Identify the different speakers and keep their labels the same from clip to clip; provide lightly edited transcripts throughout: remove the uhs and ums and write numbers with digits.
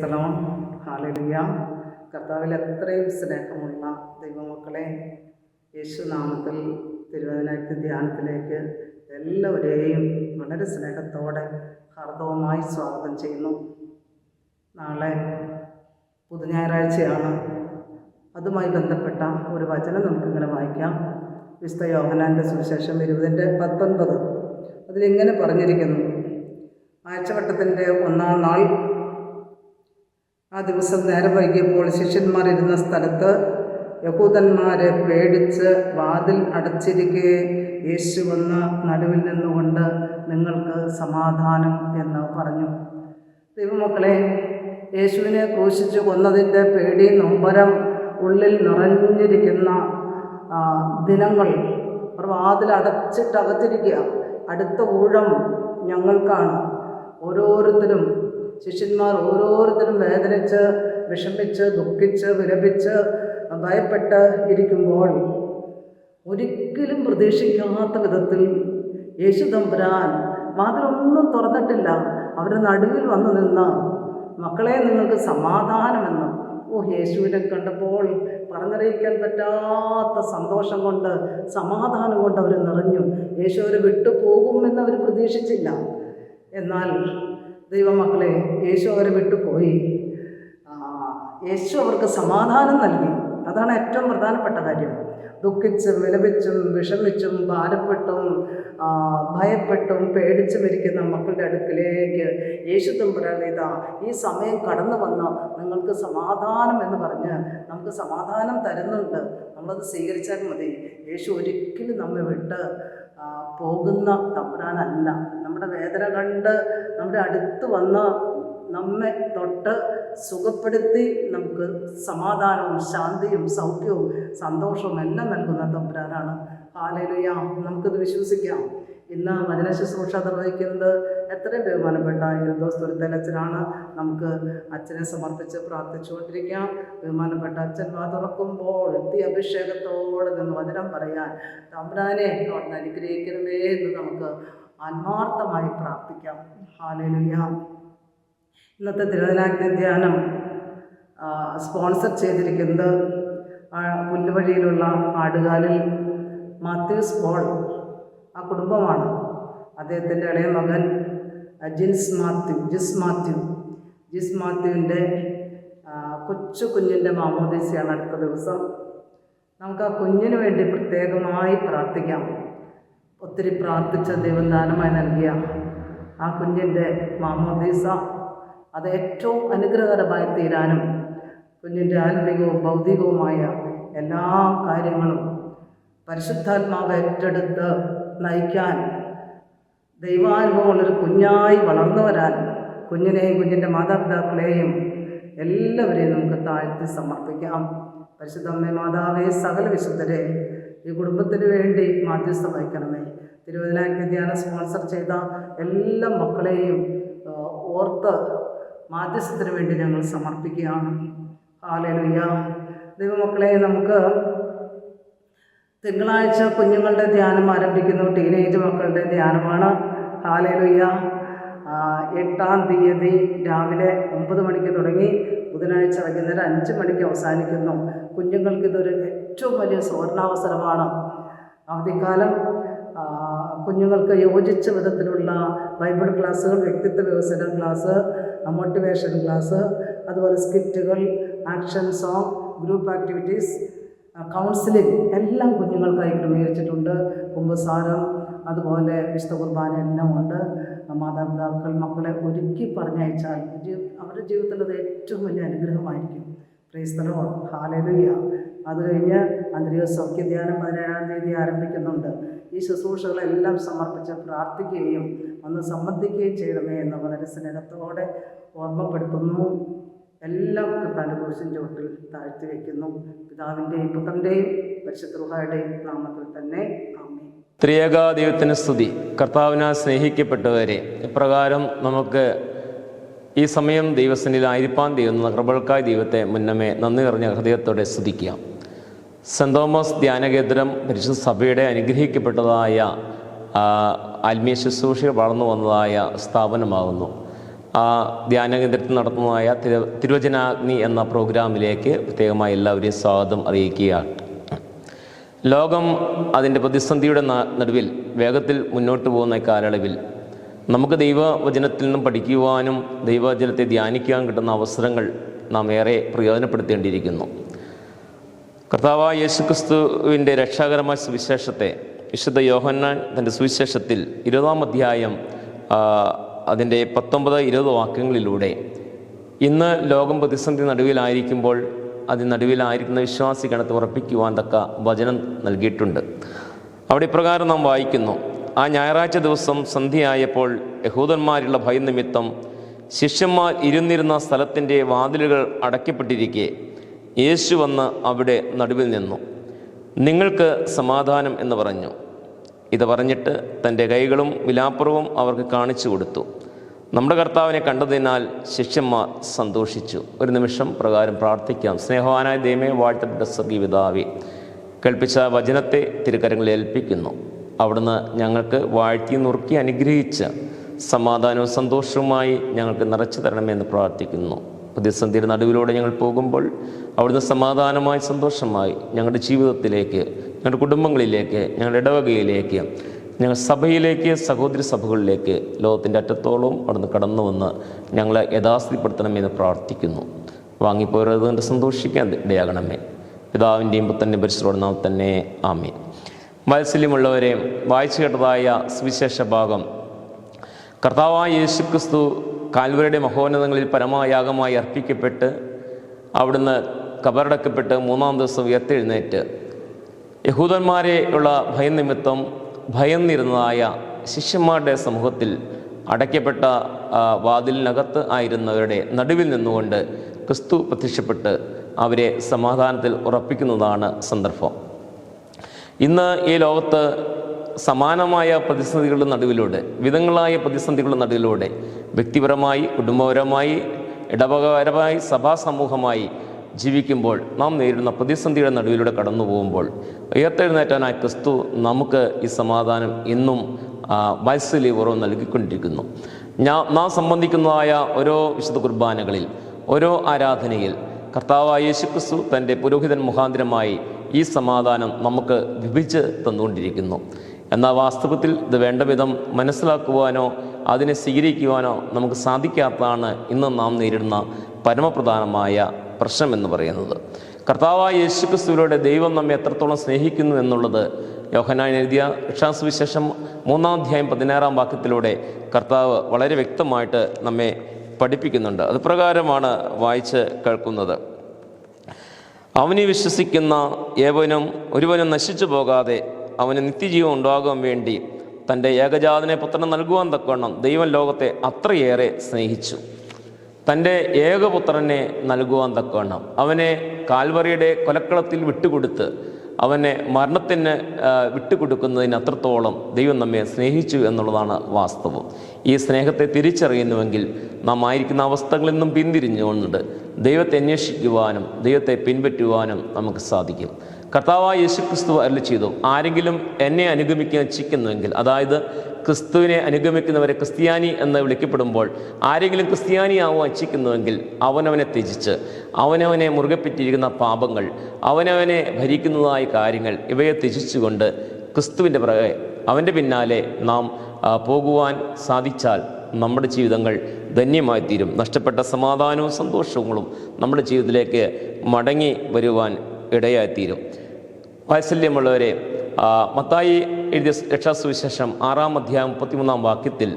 Speaker 1: Price the lord. Hallelujah. കർത്താവിൽ എത്രയും സ്നേഹമുള്ള ദൈവമക്കളെ, യേശുനാമത്തിൽ തിരുവചന ധ്യാനത്തിലേക്ക് എല്ലാവരെയും വളരെ സ്നേഹത്തോടെ ഹാർദവമായി സ്വാഗതം ചെയ്യുന്നു. നാളെ പുതുഞായറാഴ്ചയാണ്. അതുമായി ബന്ധപ്പെട്ട ഒരു വചനം നമുക്കിങ്ങനെ വായിക്കാം. വിശുദ്ധ യോഹന്നാൻ്റെ സുവിശേഷം 20:19. അതിലിങ്ങനെ പറഞ്ഞിരിക്കുന്നു: ആഴ്ചവട്ടത്തിൻ്റെ 1-ാം നാൾ ആ ദിവസം നേരം വൈകിയപ്പോൾ ശിഷ്യന്മാർ ഇരുന്ന സ്ഥലത്ത് യഹൂദന്മാരെ പേടിച്ച് വാതിൽ അടച്ചിരിക്കെ യേശു വന്ന് നടുവിൽ നിന്നുകൊണ്ട് നിങ്ങൾക്ക് സമാധാനം എന്ന് പറഞ്ഞു. ദൈവമക്കളെ, യേശുവിനെ ക്രൂശിച്ച് കൊന്നതിൻ്റെ പേടി നൊമ്പരം ഉള്ളിൽ നിറഞ്ഞിരിക്കുന്ന ദിനങ്ങൾ. അവർ വാതിൽ അടച്ചിട്ടകത്തിരിക്കുക. അടുത്ത ഊഴം ഞങ്ങൾക്കാണ്. ഓരോരുത്തരും ശിഷ്യന്മാർ ഓരോരുത്തരും വേദനിച്ച് വിഷമിച്ച് ദുഃഖിച്ച് വിലപിച്ച് ഭയപ്പെട്ട് ഇരിക്കുമ്പോൾ ഒരിക്കലും പ്രതീക്ഷിക്കാത്ത വിധത്തിൽ യേശു തമ്പുരാൻ വാതിലൊന്നും തുറന്നിട്ടില്ല. അവരുടെ നടുവിൽ വന്നു നിന്ന് മക്കളെ നിങ്ങൾക്ക് സമാധാനമെന്ന്. യേശുവിനെ കണ്ടപ്പോൾ പറഞ്ഞറിയിക്കാൻ പറ്റാത്ത സന്തോഷം കൊണ്ട് സമാധാനം കൊണ്ട് അവർ നിറഞ്ഞു. യേശു അവരെ വിട്ടു പോകുമെന്ന് അവർ പ്രതീക്ഷിച്ചില്ല. എന്നാൽ ദൈവമക്കളെ, യേശു അവരെ വിട്ടുപോയി. യേശു അവർക്ക് സമാധാനം നൽകി. അതാണ് ഏറ്റവും പ്രധാനപ്പെട്ട കാര്യം. ദുഃഖിച്ചും വിലപിച്ചും വിഷമിച്ചും ഭാരപ്പെട്ടും ഭയപ്പെട്ടും പേടിച്ചും ഇരിക്കുന്ന മക്കളുടെ അടുക്കിലേക്ക് യേശു തമ്പുരാൻ ഇതാ ഈ സമയം കടന്നു വന്ന് നിങ്ങൾക്ക് സമാധാനം എന്ന് പറഞ്ഞ് നമുക്ക് സമാധാനം തരുന്നുണ്ട്. നമ്മളത് സ്വീകരിച്ചാൽ മതി. യേശു ഒരിക്കലും നമ്മെ വിട്ട് പോകുന്ന തമ്പുരാനല്ല. നമ്മുടെ വേദന കണ്ട് നമ്മുടെ അടുത്ത് വന്ന് നമ്മെ തൊട്ട് സുഖപ്പെടുത്തി നമുക്ക് സമാധാനവും ശാന്തിയും സൗഖ്യവും സന്തോഷവും എല്ലാം നൽകുന്ന തമ്പുരാനാണ്. ഹല്ലേലൂയ. നമുക്കിത് വിശ്വസിക്കാം. ഇന്ന് വചന ശുശ്രൂഷ നിർവഹിക്കുന്നത് എത്രയും ബഹുമാനപ്പെട്ട എൽദോസ് തുരുത്തലച്ചനാണ്. നമുക്ക് അച്ഛനെ സമർപ്പിച്ച് പ്രാർത്ഥിച്ചുകൊണ്ടിരിക്കാം. ബഹുമാനപ്പെട്ട അച്ഛൻ വാ തുറക്കുമ്പോൾ അഭിഷേകത്തോടെ നിന്ന് വചനം പറയാൻ തമ്പുരാനെ അവിടുന്ന് അനുഗ്രഹിക്കണമേ എന്ന് നമുക്ക് ആത്മാർത്ഥമായി പ്രാർത്ഥിക്കാം. ഹല്ലേലൂയ. ഇന്നത്തെ തിരുവചന ധ്യാനം സ്പോൺസർ ചെയ്തിരിക്കുന്നത് പുല്ലുവഴിയിലുള്ള ആടുകാലിൽ മാത്യൂസ് പോൾ ആ കുടുംബമാണ്. അദ്ദേഹത്തിൻ്റെ ഇളയ മകൻ ജിസ് മാത്യുവിൻ്റെ കൊച്ചു കുഞ്ഞിൻ്റെ മാമോദീസയാണ് അടുത്ത ദിവസം. നമുക്ക് ആ കുഞ്ഞിന് വേണ്ടി പ്രത്യേകമായി പ്രാർത്ഥിക്കാം. ഒത്തിരി പ്രാർത്ഥിച്ച ദൈവം ദാനമായി നൽകിയ ആ കുഞ്ഞിൻ്റെ മാമോദീസ അത് ഏറ്റവും അനുഗ്രഹകരമായി തീരാനും കുഞ്ഞിൻ്റെ ആത്മീകവും ഭൗതികവുമായ എല്ലാ കാര്യങ്ങളും പരിശുദ്ധാത്മാവ് ഏറ്റെടുത്ത് നയിക്കാൻ ദൈവാനുഭവമുള്ളൊരു കുഞ്ഞായി വളർന്നു വരാൻ കുഞ്ഞിനെയും കുഞ്ഞിൻ്റെ മാതാപിതാക്കളെയും എല്ലാവരെയും നമുക്ക് താഴ്ത്തി സമർപ്പിക്കാം. പരിശുദ്ധമ്മേ മാതാവേ, സകല വിശുദ്ധരെ ഈ കുടുംബത്തിന് വേണ്ടി മാധ്യസ്ഥം വഹിക്കണമേ. തിരുവചന ധ്യാനം സ്പോൺസർ ചെയ്ത എല്ലാ മക്കളെയും ഓർത്ത് മാധ്യസ്ഥത്തിന് വേണ്ടി ഞങ്ങൾ സമർപ്പിക്കുകയാണ്. ഹല്ലേലൂയ. ദൈവമക്കളെ, നമുക്ക് തിങ്കളാഴ്ച കുഞ്ഞുങ്ങളുടെ ധ്യാനം ആരംഭിക്കുന്നു. ടീനേജ് മക്കളുടെ ധ്യാനമാണ്. ഹല്ലേലൂയ. 8-ാം തീയതി രാവിലെ 9 മണിക്ക് തുടങ്ങി ബുധനാഴ്ച വൈകുന്നേരം 5 മണിക്ക് അവസാനിക്കുന്നു. കുഞ്ഞുങ്ങൾക്കിതൊരു ഏറ്റവും വലിയ സുവർണാവസരമാണ്. അവധിക്കാലം കുഞ്ഞുങ്ങൾക്ക് യോജിച്ച വിധത്തിലുള്ള ബൈബിൾ ക്ലാസ്സുകൾ, വ്യക്തിത്വ വികസന ക്ലാസ്, മോട്ടിവേഷൻ ക്ലാസ്, അതുപോലെ സ്കിറ്റുകൾ, action song, group activities, counselling എല്ലാം കുഞ്ഞുങ്ങൾക്കായി ക്രമീകരിച്ചിട്ടുണ്ട്. കുമ്പസാരം, അതുപോലെ വിശുദ്ധ കുർബാന എല്ലാം ഉണ്ട്. മാതാപിതാക്കൾ മക്കളെ ഒരുക്കി പറഞ്ഞയച്ചാൽ അവരുടെ ജീവിതത്തിൽ അത് ഏറ്റവും വലിയ അനുഗ്രഹമായിരിക്കും. Praise the lord. ഹല്ലേലൂയ. അത് കഴിഞ്ഞ് അന്തരീയ സൗഖ്യധ്യാനം 17-ാം തീയതി ആരംഭിക്കുന്നുണ്ട്. ഈ ശുശ്രൂഷകളെല്ലാം സമർപ്പിച്ച് പ്രാർത്ഥിക്കുകയും ഒന്ന് സംബന്ധിക്കുകയും ചെയ്യണമേ എന്ന് വളരെ സ്നേഹത്തോടെ ഓർമ്മപ്പെടുത്തുന്നു. എല്ലാം കർത്താവിൻ്റെ കുരിശിൻ ചുവട്ടിൽ താഴ്ത്തി വയ്ക്കുന്നു. പിതാവിൻ്റെയും പുത്രൻ്റെയും പരിശുദ്ധ റൂഹായുടെയും നാമത്തിൽ തന്നെ ആമേൻ.
Speaker 2: ത്രിയേക ദൈവത്തിന് സ്തുതി. കർത്താവിനാൽ സ്നേഹിക്കപ്പെട്ടവരെ, ഇപ്രകാരം നമുക്ക് ഈ സമയം ദൈവസന്നിധിയിലായിരിക്കാൻ ദൈവം കൃപകൾക്കായി ദൈവത്തെ മുന്നമേ നന്ദി നിറഞ്ഞ ഹൃദയത്തോടെ സ്തുതിക്കാം. സെൻറ് തോമസ് ധ്യാനകേന്ദ്രം പരിശുദ്ധ സഭയുടെ അനുഗ്രഹിക്കപ്പെട്ടതായ ആത്മീയ ശുശ്രൂഷ വളർന്നു വന്നതായ സ്ഥാപനമാകുന്നു. ആ ധ്യാന കേന്ദ്രത്തിൽ നടത്തുന്നതായ തിരുവചനാഗ്നി എന്ന പ്രോഗ്രാമിലേക്ക് പ്രത്യേകമായി എല്ലാവരെയും സ്വാഗതം അറിയിക്കുകയാണ്. ലോകം അതിൻ്റെ പ്രതിസന്ധിയുടെ നടുവിൽ വേഗത്തിൽ മുന്നോട്ട് പോകുന്ന കാലയളവിൽ നമുക്ക് ദൈവവചനത്തിൽ നിന്നും പഠിക്കുവാനും ദൈവവചനത്തെ ധ്യാനിക്കുവാൻ കിട്ടുന്ന അവസരങ്ങൾ നാം ഏറെ പ്രയോജനപ്പെടുത്തേണ്ടിയിരിക്കുന്നു. കർത്താവായ യേശുക്രിസ്തുവിൻ്റെ രക്ഷാകരമായ സുവിശേഷത്തെ വിശുദ്ധ യോഹന്നാൻ തൻ്റെ സുവിശേഷത്തിൽ 20-ാം അധ്യായം അതിൻ്റെ 19-20 വാക്യങ്ങളിലൂടെ ഇന്ന് ലോകം പ്രതിസന്ധി നടുവിലായിരിക്കുമ്പോൾ നടുവിലായിരിക്കുന്ന വിശ്വാസി ഗണത്തെ ഉറപ്പിക്കുവാൻ തക്ക വചനം നൽകിയിട്ടുണ്ട്. അവിടെ ഇപ്രകാരം നാം വായിക്കുന്നു: ആ ഞായറാഴ്ച ദിവസം സന്ധ്യയായപ്പോൾ യഹൂദന്മാരുള്ള ഭയനിമിത്തം ശിഷ്യന്മാർ ഇരുന്നിരുന്ന സ്ഥലത്തിൻ്റെ വാതിലുകൾ അടയ്ക്കപ്പെട്ടിരിക്കെ യേശു വന്ന് അവിടെ നടുവിൽ നിന്നു. നിങ്ങൾക്ക് സമാധാനം എന്ന് പറഞ്ഞു. ഇത് പറഞ്ഞിട്ട് തൻ്റെ കൈകളും വിലാപ്പുറവും അവർക്ക് കാണിച്ചു കൊടുത്തു. നമ്മുടെ കർത്താവിനെ കണ്ടതിനാൽ ശിഷ്യന്മാർ സന്തോഷിച്ചു. ഒരു നിമിഷം പ്രകാരം പ്രാർത്ഥിക്കാം. സ്നേഹവാനായ ദൈവമേ, വാഴ്ത്തപ്പെട്ട സ്വർഗീയ പിതാവേ, കേൾപ്പിച്ച വചനത്തെ തിരുക്കരങ്ങളിൽ ഏൽപ്പിക്കുന്നു. അവിടുന്ന് ഞങ്ങൾക്ക് വാഴ്ത്തി നുറുക്കി അനുഗ്രഹിച്ച് സമാധാനവും സന്തോഷവുമായി ഞങ്ങൾക്ക് നിറച്ചു തരണമെന്ന് പ്രാർത്ഥിക്കുന്നു. പ്രതിസന്ധിയുടെ നടുവിലൂടെ ഞങ്ങൾ പോകുമ്പോൾ അവിടുന്ന് സമാധാനമായി സന്തോഷമായി ഞങ്ങളുടെ ജീവിതത്തിലേക്ക്, ഞങ്ങളുടെ കുടുംബങ്ങളിലേക്ക്, ഞങ്ങളുടെ ഇടവകയിലേക്ക്, ഞങ്ങൾ സഭയിലേക്ക്, സഹോദരി സഭകളിലേക്ക്, ലോകത്തിൻ്റെ അറ്റത്തോളം അവിടുന്ന് കടന്നു വന്ന് ഞങ്ങളെ യഥാസ്ഥിതിപ്പെടുത്തണമെന്ന് പ്രാർത്ഥിക്കുന്നു. വാങ്ങിപ്പോരുന്നത് സന്തോഷിക്കാൻ ഇടയാകണമേ. പിതാവിൻ്റെയും പുത്രൻ്റെയും പരിശുദ്ധ നാമത്തിൽ തന്നെ ആമേൻ. വാത്സല്യമുള്ളവരെ, വായിച്ചു കേട്ടതായ സുവിശേഷ ഭാഗം കർത്താവായ യേശുക്രിസ്തു കാൽവരിയുടെ മഹോന്നതങ്ങളിൽ പരമയാഗമായി അർപ്പിക്കപ്പെട്ട് അവിടുന്ന് കബറടക്കപ്പെട്ട് 3-ാം ദിവസം ഉയർത്തെഴുന്നേറ്റ് യഹൂദന്മാരെ ഉള്ള ഭയനിമിത്തം ഭയന്നിരുന്നതായ ശിഷ്യന്മാരുടെ സമൂഹത്തിൽ അടയ്ക്കപ്പെട്ട വാതിലിനകത്ത് ആയിരുന്നവരുടെ നടുവിൽ നിന്നുകൊണ്ട് ക്രിസ്തു പ്രത്യക്ഷപ്പെട്ട് അവരെ സമാധാനത്തിൽ ഉറപ്പിക്കുന്നതാണ് സന്ദർഭം. ഇന്ന് ഈ ലോകത്ത് സമാനമായ പ്രതിസന്ധികളുടെ നടുവിലൂടെ, വിധങ്ങളായ പ്രതിസന്ധികളുടെ നടുവിലൂടെ വ്യക്തിപരമായി, കുടുംബപരമായി, ഇടവകപരമായി, സഭാസമൂഹമായി ജീവിക്കുമ്പോൾ നാം നേരിടുന്ന പ്രതിസന്ധിയുടെ നടുവിലൂടെ കടന്നു പോകുമ്പോൾ ഉയർത്തെഴുന്നേറ്റാനായ ക്രിസ്തു നമുക്ക് ഈ സമാധാനം ഇന്നും വാത്സല്യപൂർവ്വം നൽകിക്കൊണ്ടിരിക്കുന്നു. നാം സംബന്ധിക്കുന്നതായ ഓരോ വിശുദ്ധ കുർബാനകളിൽ, ഓരോ ആരാധനയിൽ കർത്താവായ യേശുക്രിസ്തു തൻ്റെ പുരോഹിതൻ മുഖാന്തരമായി ഈ സമാധാനം നമുക്ക് വിഭജിച്ച് തന്നുകൊണ്ടിരിക്കുന്നു. എന്നാൽ വാസ്തവത്തിൽ ഇത് വേണ്ട വിധം മനസ്സിലാക്കുവാനോ അതിനെ സ്വീകരിക്കുവാനോ നമുക്ക് സാധിക്കാത്തതാണ് ഇന്ന് നാം നേരിടുന്ന പരമപ്രധാനമായ പ്രശ്നമെന്ന് പറയുന്നത്. കർത്താവായ യേശുക്രിസ്തുവിലൂടെ ദൈവം നമ്മെ എത്രത്തോളം സ്നേഹിക്കുന്നു എന്നുള്ളത് യോഹന്നാൻ എഴുതിയ രക്ഷാസുവിശേഷം 3-ാം അധ്യായം 16-ാം വാക്യത്തിലൂടെ കർത്താവ് വളരെ വ്യക്തമായിട്ട് നമ്മെ പഠിപ്പിക്കുന്നുണ്ട്. അത് പ്രകാരമാണ് വായിച്ച് കേൾക്കുന്നത്: അവനെ വിശ്വസിക്കുന്ന ഒരുവനും നശിച്ചു പോകാതെ അവന് നിത്യജീവൻ ഉണ്ടാകുവാൻ വേണ്ടി തൻ്റെ ഏകജാതനെ പുത്രനെ നൽകുവാൻ തക്കവണ്ണം ദൈവം ലോകത്തെ അത്രയേറെ സ്നേഹിച്ചു. തൻ്റെ ഏകപുത്രനെ നൽകുവാൻ തക്കവണ്ണം അവനെ കാൽവറിയുടെ കൊലക്കളത്തിൽ വിട്ടുകൊടുത്ത് അവനെ മരണത്തിന് വിട്ടുകൊടുക്കുന്നതിന് അത്രത്തോളം ദൈവം നമ്മെ സ്നേഹിച്ചു എന്നുള്ളതാണ് വാസ്തവം. ഈ സ്നേഹത്തെ തിരിച്ചറിയുന്നുവെങ്കിൽ നാം ആയിരിക്കുന്ന അവസ്ഥകളിൽ നിന്നും പിന്തിരിഞ്ഞുകൊണ്ട് ദൈവത്തെ അന്വേഷിക്കുവാനും ദൈവത്തെ പിൻപറ്റുവാനും നമുക്ക് സാധിക്കും. കർത്താവായ യേശുക്രിസ്തു അരുളി ചെയ്തു: ആരെങ്കിലും എന്നെ അനുഗമിക്കാൻ ഇച്ഛിക്കുന്നുവെങ്കിൽ, അതായത് ക്രിസ്തുവിനെ അനുഗമിക്കുന്നവരെ ക്രിസ്ത്യാനി എന്ന് വിളിക്കപ്പെടുമ്പോൾ ആരെങ്കിലും ക്രിസ്ത്യാനിയാവാൻ ഇച്ഛിക്കുന്നുവെങ്കിൽ അവനവനെ ത്യജിച്ച് അവനവനെ മുറുകെ പറ്റിയിരിക്കുന്ന പാപങ്ങൾ, അവനവനെ ഭരിക്കുന്നതായ കാര്യങ്ങൾ, ഇവയെ ത്യജിച്ചുകൊണ്ട് ക്രിസ്തുവിൻ്റെ പുറകെ അവൻ്റെ പിന്നാലെ നാം പോകുവാൻ സാധിച്ചാൽ നമ്മുടെ ജീവിതങ്ങൾ ധന്യമായി തീരും. നഷ്ടപ്പെട്ട സമാധാനവും സന്തോഷങ്ങളും നമ്മുടെ ജീവിതത്തിലേക്ക് മടങ്ങി വരുവാൻ ഇടയായിത്തീരും. വാത്സല്യമുള്ളവരെ, മത്തായി എഴുതിയ രക്ഷാസുവിശേഷം 6-ാം അധ്യായം 33-ാം വാക്യത്തിൽ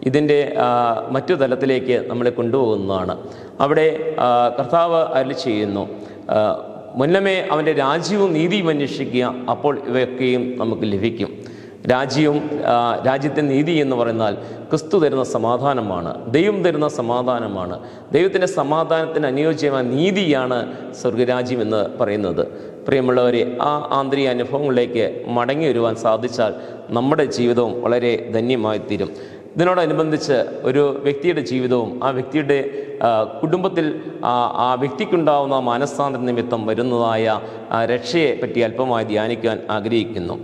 Speaker 2: ഇതിൻ്റെ മറ്റു തലത്തിലേക്ക് നമ്മളെ കൊണ്ടുപോകുന്നതാണ്. അവിടെ കർത്താവ് അരുളി ചെയ്യുന്നു: മുന്നമേ അവൻ്റെ രാജ്യവും നീതിയും അന്വേഷിക്കുക, അപ്പോൾ ഇവയൊക്കെയും നമുക്ക് ലഭിക്കും. രാജ്യത്തെ നീതി എന്ന് പറഞ്ഞാൽ ക്രിസ്തു തരുന്ന സമാധാനമാണ്, ദൈവം തരുന്ന സമാധാനമാണ്. ദൈവത്തിൻ്റെ സമാധാനത്തിന് അനുയോജ്യമായ നീതിയാണ് സ്വർഗരാജ്യം എന്ന് പറയുന്നത്. പ്രിയമുള്ളവരെ, ആ ആന്തരിക അനുഭവങ്ങളിലേക്ക് മടങ്ങി വരുവാൻ സാധിച്ചാൽ നമ്മുടെ ജീവിതവും വളരെ ധന്യമായിത്തീരും. ഇതിനോടനുബന്ധിച്ച് ഒരു വ്യക്തിയുടെ ജീവിതവും ആ വ്യക്തിയുടെ കുടുംബത്തിൽ ആ വ്യക്തിക്കുണ്ടാവുന്ന മാനസാന്തര നിമിത്തം വരുന്നതായ രക്ഷയെ പറ്റി അല്പമായി ധ്യാനിക്കാൻ ആഗ്രഹിക്കുന്നു.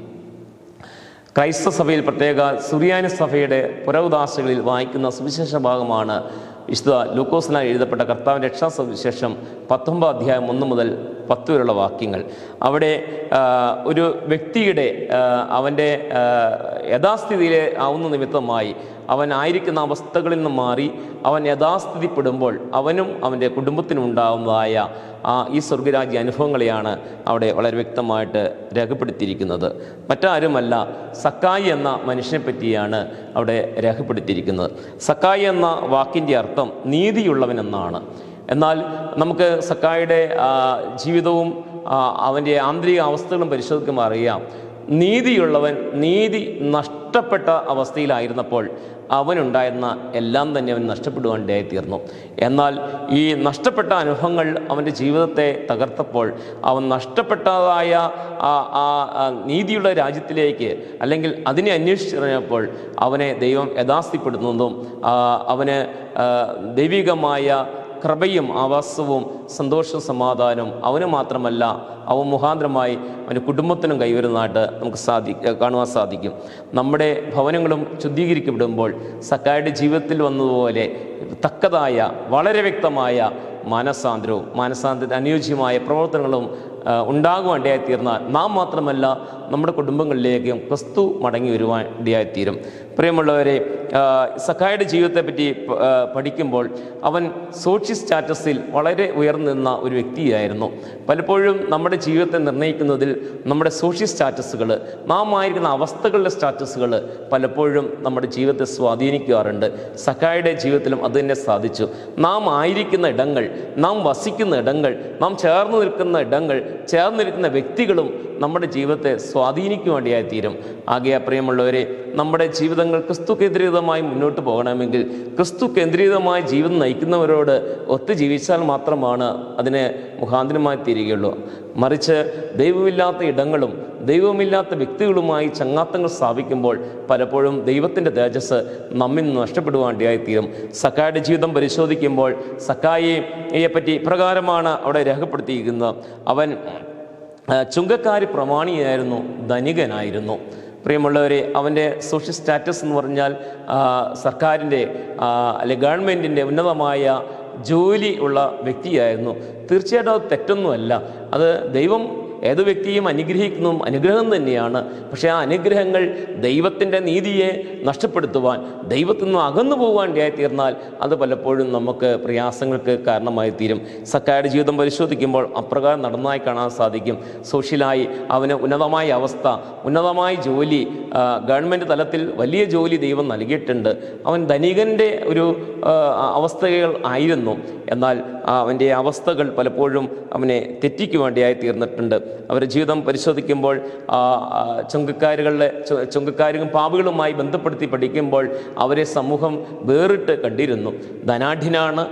Speaker 2: ക്രൈസ്തവ സഭയിൽ, പ്രത്യേക സുറിയാനി സഭയുടെ പുരോഹിതാശകളിൽ വായിക്കുന്ന സുവിശേഷ ഭാഗമാണ് വിശുദ്ധ ലൂക്കോസിനാൽ എഴുതപ്പെട്ട കർത്താവിൻ്റെ രക്ഷാസുവിശേഷം 19 അധ്യായം 1 മുതൽ 10 വരെയുള്ള വാക്യങ്ങൾ. അവിടെ ഒരു വ്യക്തിയുടെ അവൻ്റെ യഥാസ്ഥിതിയിലെ ആവുന്ന നിമിത്തമായി അവൻ ആയിരിക്കുന്ന അവസ്ഥകളിൽ നിന്ന് മാറി അവൻ യഥാസ്ഥിതിപ്പെടുമ്പോൾ അവനും അവൻ്റെ കുടുംബത്തിനും ഉണ്ടാകുന്നതായ ഈ സ്വർഗരാജ്യ അനുഭവങ്ങളെയാണ് അവിടെ വളരെ വ്യക്തമായിട്ട് രേഖപ്പെടുത്തിയിരിക്കുന്നത്. മറ്റാരുമല്ല, സക്കായി എന്ന മനുഷ്യനെ പറ്റിയാണ് അവിടെ രേഖപ്പെടുത്തിയിരിക്കുന്നത്. സക്കായി എന്ന വാക്കിൻ്റെ അർത്ഥം നീതിയുള്ളവൻ എന്നാണ്. എന്നാൽ നമുക്ക് സക്കായിയുടെ ജീവിതവും അവൻ്റെ ആന്തരിക അവസ്ഥകളും പരിശോധിക്കുമ്പോൾ അറിയാം, നീതിയുള്ളവൻ നീതി നഷ്ടപ്പെട്ട അവസ്ഥയിലായിരുന്നപ്പോൾ അവനുണ്ടായിരുന്ന എല്ലാം തന്നെ അവൻ നഷ്ടപ്പെടുവാനിടയായിത്തീർന്നു. എന്നാൽ ഈ നഷ്ടപ്പെട്ട അനുഭവങ്ങൾ അവൻ്റെ ജീവിതത്തെ തകർത്തപ്പോൾ അവൻ നഷ്ടപ്പെട്ടതായ നീതിയുള്ള രാജ്യത്തിലേക്ക് അല്ലെങ്കിൽ അതിനെ അന്വേഷിച്ചിറങ്ങിയപ്പോൾ അവനെ ദൈവം യഥാസ്ഥിപ്പെടുന്നതും അവന് ദൈവികമായ കൃപയും ആവാസവും സന്തോഷവും സമാധാനവും അവന് മാത്രമല്ല അവൻ മുഖാന്തരമായി അവൻ്റെ കുടുംബത്തിനും കൈവരുന്നതായിട്ട് നമുക്ക് കാണുവാൻ സാധിക്കും. നമ്മുടെ ഭവനങ്ങളും ശുദ്ധീകരിക്കപ്പെടുമ്പോൾ സക്കായുടെ ജീവിതത്തിൽ വന്നതുപോലെ തക്കതായ വളരെ വ്യക്തമായ മാനസാന്തരത്തിന് അനുയോജ്യമായ പ്രവർത്തനങ്ങളും ഉണ്ടാകുവാൻ ഇടയായിത്തീർന്നാൽ നാം മാത്രമല്ല നമ്മുടെ കുടുംബങ്ങളിലേക്കും ക്രിസ്തു മടങ്ങി വരുവാൻ ഇടയായിത്തീരും. പ്രിയമുള്ളവരെ, സക്കായുടെ ജീവിതത്തെപ്പറ്റി പഠിക്കുമ്പോൾ അവൻ സോഷ്യൽ സ്റ്റാറ്റസിൽ വളരെ ഉയർന്നു നിന്ന ഒരു വ്യക്തിയായിരുന്നു. പലപ്പോഴും നമ്മുടെ ജീവിതത്തെ നിർണ്ണയിക്കുന്നതിൽ നമ്മുടെ സോഷ്യൽ സ്റ്റാറ്റസുകൾ, നാം ആയിരിക്കുന്ന അവസ്ഥകളുടെ സ്റ്റാറ്റസുകൾ പലപ്പോഴും നമ്മുടെ ജീവിതത്തെ സ്വാധീനിക്കാറുണ്ട്. സക്കായുടെ ജീവിതത്തിലും അത് തന്നെ സാധിച്ചു. നാം ആയിരിക്കുന്ന ഇടങ്ങൾ, നാം വസിക്കുന്ന ഇടങ്ങൾ, നാം ചേർന്ന് നിൽക്കുന്ന ഇടങ്ങൾ, ചേർന്നിരിക്കുന്ന വ്യക്തികളും നമ്മുടെ ജീവിതത്തെ സ്വാധീനിക്കുവാണ്ടിയായിത്തീരും. ആകെ പ്രിയമുള്ളവരെ, നമ്മുടെ ജീവിതങ്ങൾ ക്രിസ്തു കേന്ദ്രീകൃതമായി മുന്നോട്ട് പോകണമെങ്കിൽ ക്രിസ്തു കേന്ദ്രീകൃതമായ ജീവിതം നയിക്കുന്നവരോട് ഒത്തു ജീവിച്ചാൽ മാത്രമാണ് അതിന് മുഖാന്തരമായി തീരുകയുള്ളൂ. മറിച്ച് ദൈവമില്ലാത്ത ഇടങ്ങളും ദൈവമില്ലാത്ത വ്യക്തികളുമായി ചങ്ങാത്തങ്ങൾ സ്ഥാപിക്കുമ്പോൾ പലപ്പോഴും ദൈവത്തിൻ്റെ തേജസ് നമ്മിൽ നിന്ന് നഷ്ടപ്പെടുവാണ്ടിയായിത്തീരും. സക്കായുടെ ജീവിതം പരിശോധിക്കുമ്പോൾ സക്കായിയെ പറ്റി ഇപ്രകാരമാണ് അവിടെ രേഖപ്പെടുത്തിയിരിക്കുന്നത്. അവൻ ചുങ്കക്കാരി പ്രമാണിയായിരുന്നു, ധനികനായിരുന്നു. പ്രിയമുള്ളവരെ, അവൻ്റെ സോഷ്യൽ സ്റ്റാറ്റസ് എന്ന് പറഞ്ഞാൽ സർക്കാരിൻ്റെ അല്ലെങ്കിൽ ഗവൺമെൻറ്റിൻ്റെ ഉന്നതമായ ജോലി ഉള്ള വ്യക്തിയായിരുന്നു. തീർച്ചയായിട്ടും അത് തെറ്റൊന്നുമല്ല. അത് ദൈവം ഏത് വ്യക്തിയും അനുഗ്രഹിക്കുന്നതും അനുഗ്രഹം തന്നെയാണ്. പക്ഷേ ആ അനുഗ്രഹങ്ങൾ ദൈവത്തിൻ്റെ നീതിയെ നഷ്ടപ്പെടുത്തുവാൻ, ദൈവത്തിൽ നിന്ന് അകന്നു പോകാൻ ഇടയായിത്തീർന്നാൽ അത് പലപ്പോഴും നമുക്ക് പ്രയാസങ്ങൾക്ക് കാരണമായി തീരും. സക്കായുടെ ജീവിതം പരിശോധിക്കുമ്പോൾ അപ്രകാരം നടന്നതായി കാണാൻ സാധിക്കും. സോഷ്യലായി അവന് ഉന്നതമായ അവസ്ഥ, ഉന്നതമായ ജോലി, ഗവൺമെൻറ് തലത്തിൽ വലിയ ജോലി ദൈവം നൽകിയിട്ടുണ്ട്. അവൻ ധനികൻ്റെ ഒരു അവസ്ഥകൾ ആയിരുന്നു. എന്നാൽ അവൻ്റെ അവസ്ഥകൾ പലപ്പോഴും അവനെ തെറ്റിക്കുവാണ്ടിയായി തീർന്നിട്ടുണ്ട്. അവരുടെ ജീവിതം പരിശോധിക്കുമ്പോൾ ചുങ്കക്കാരും പാപികളുമായി ബന്ധപ്പെടുത്തി പഠിക്കുമ്പോൾ അവരെ സമൂഹം വേറിട്ട് കണ്ടിരുന്നു. ധനാഢ്യനാണ്,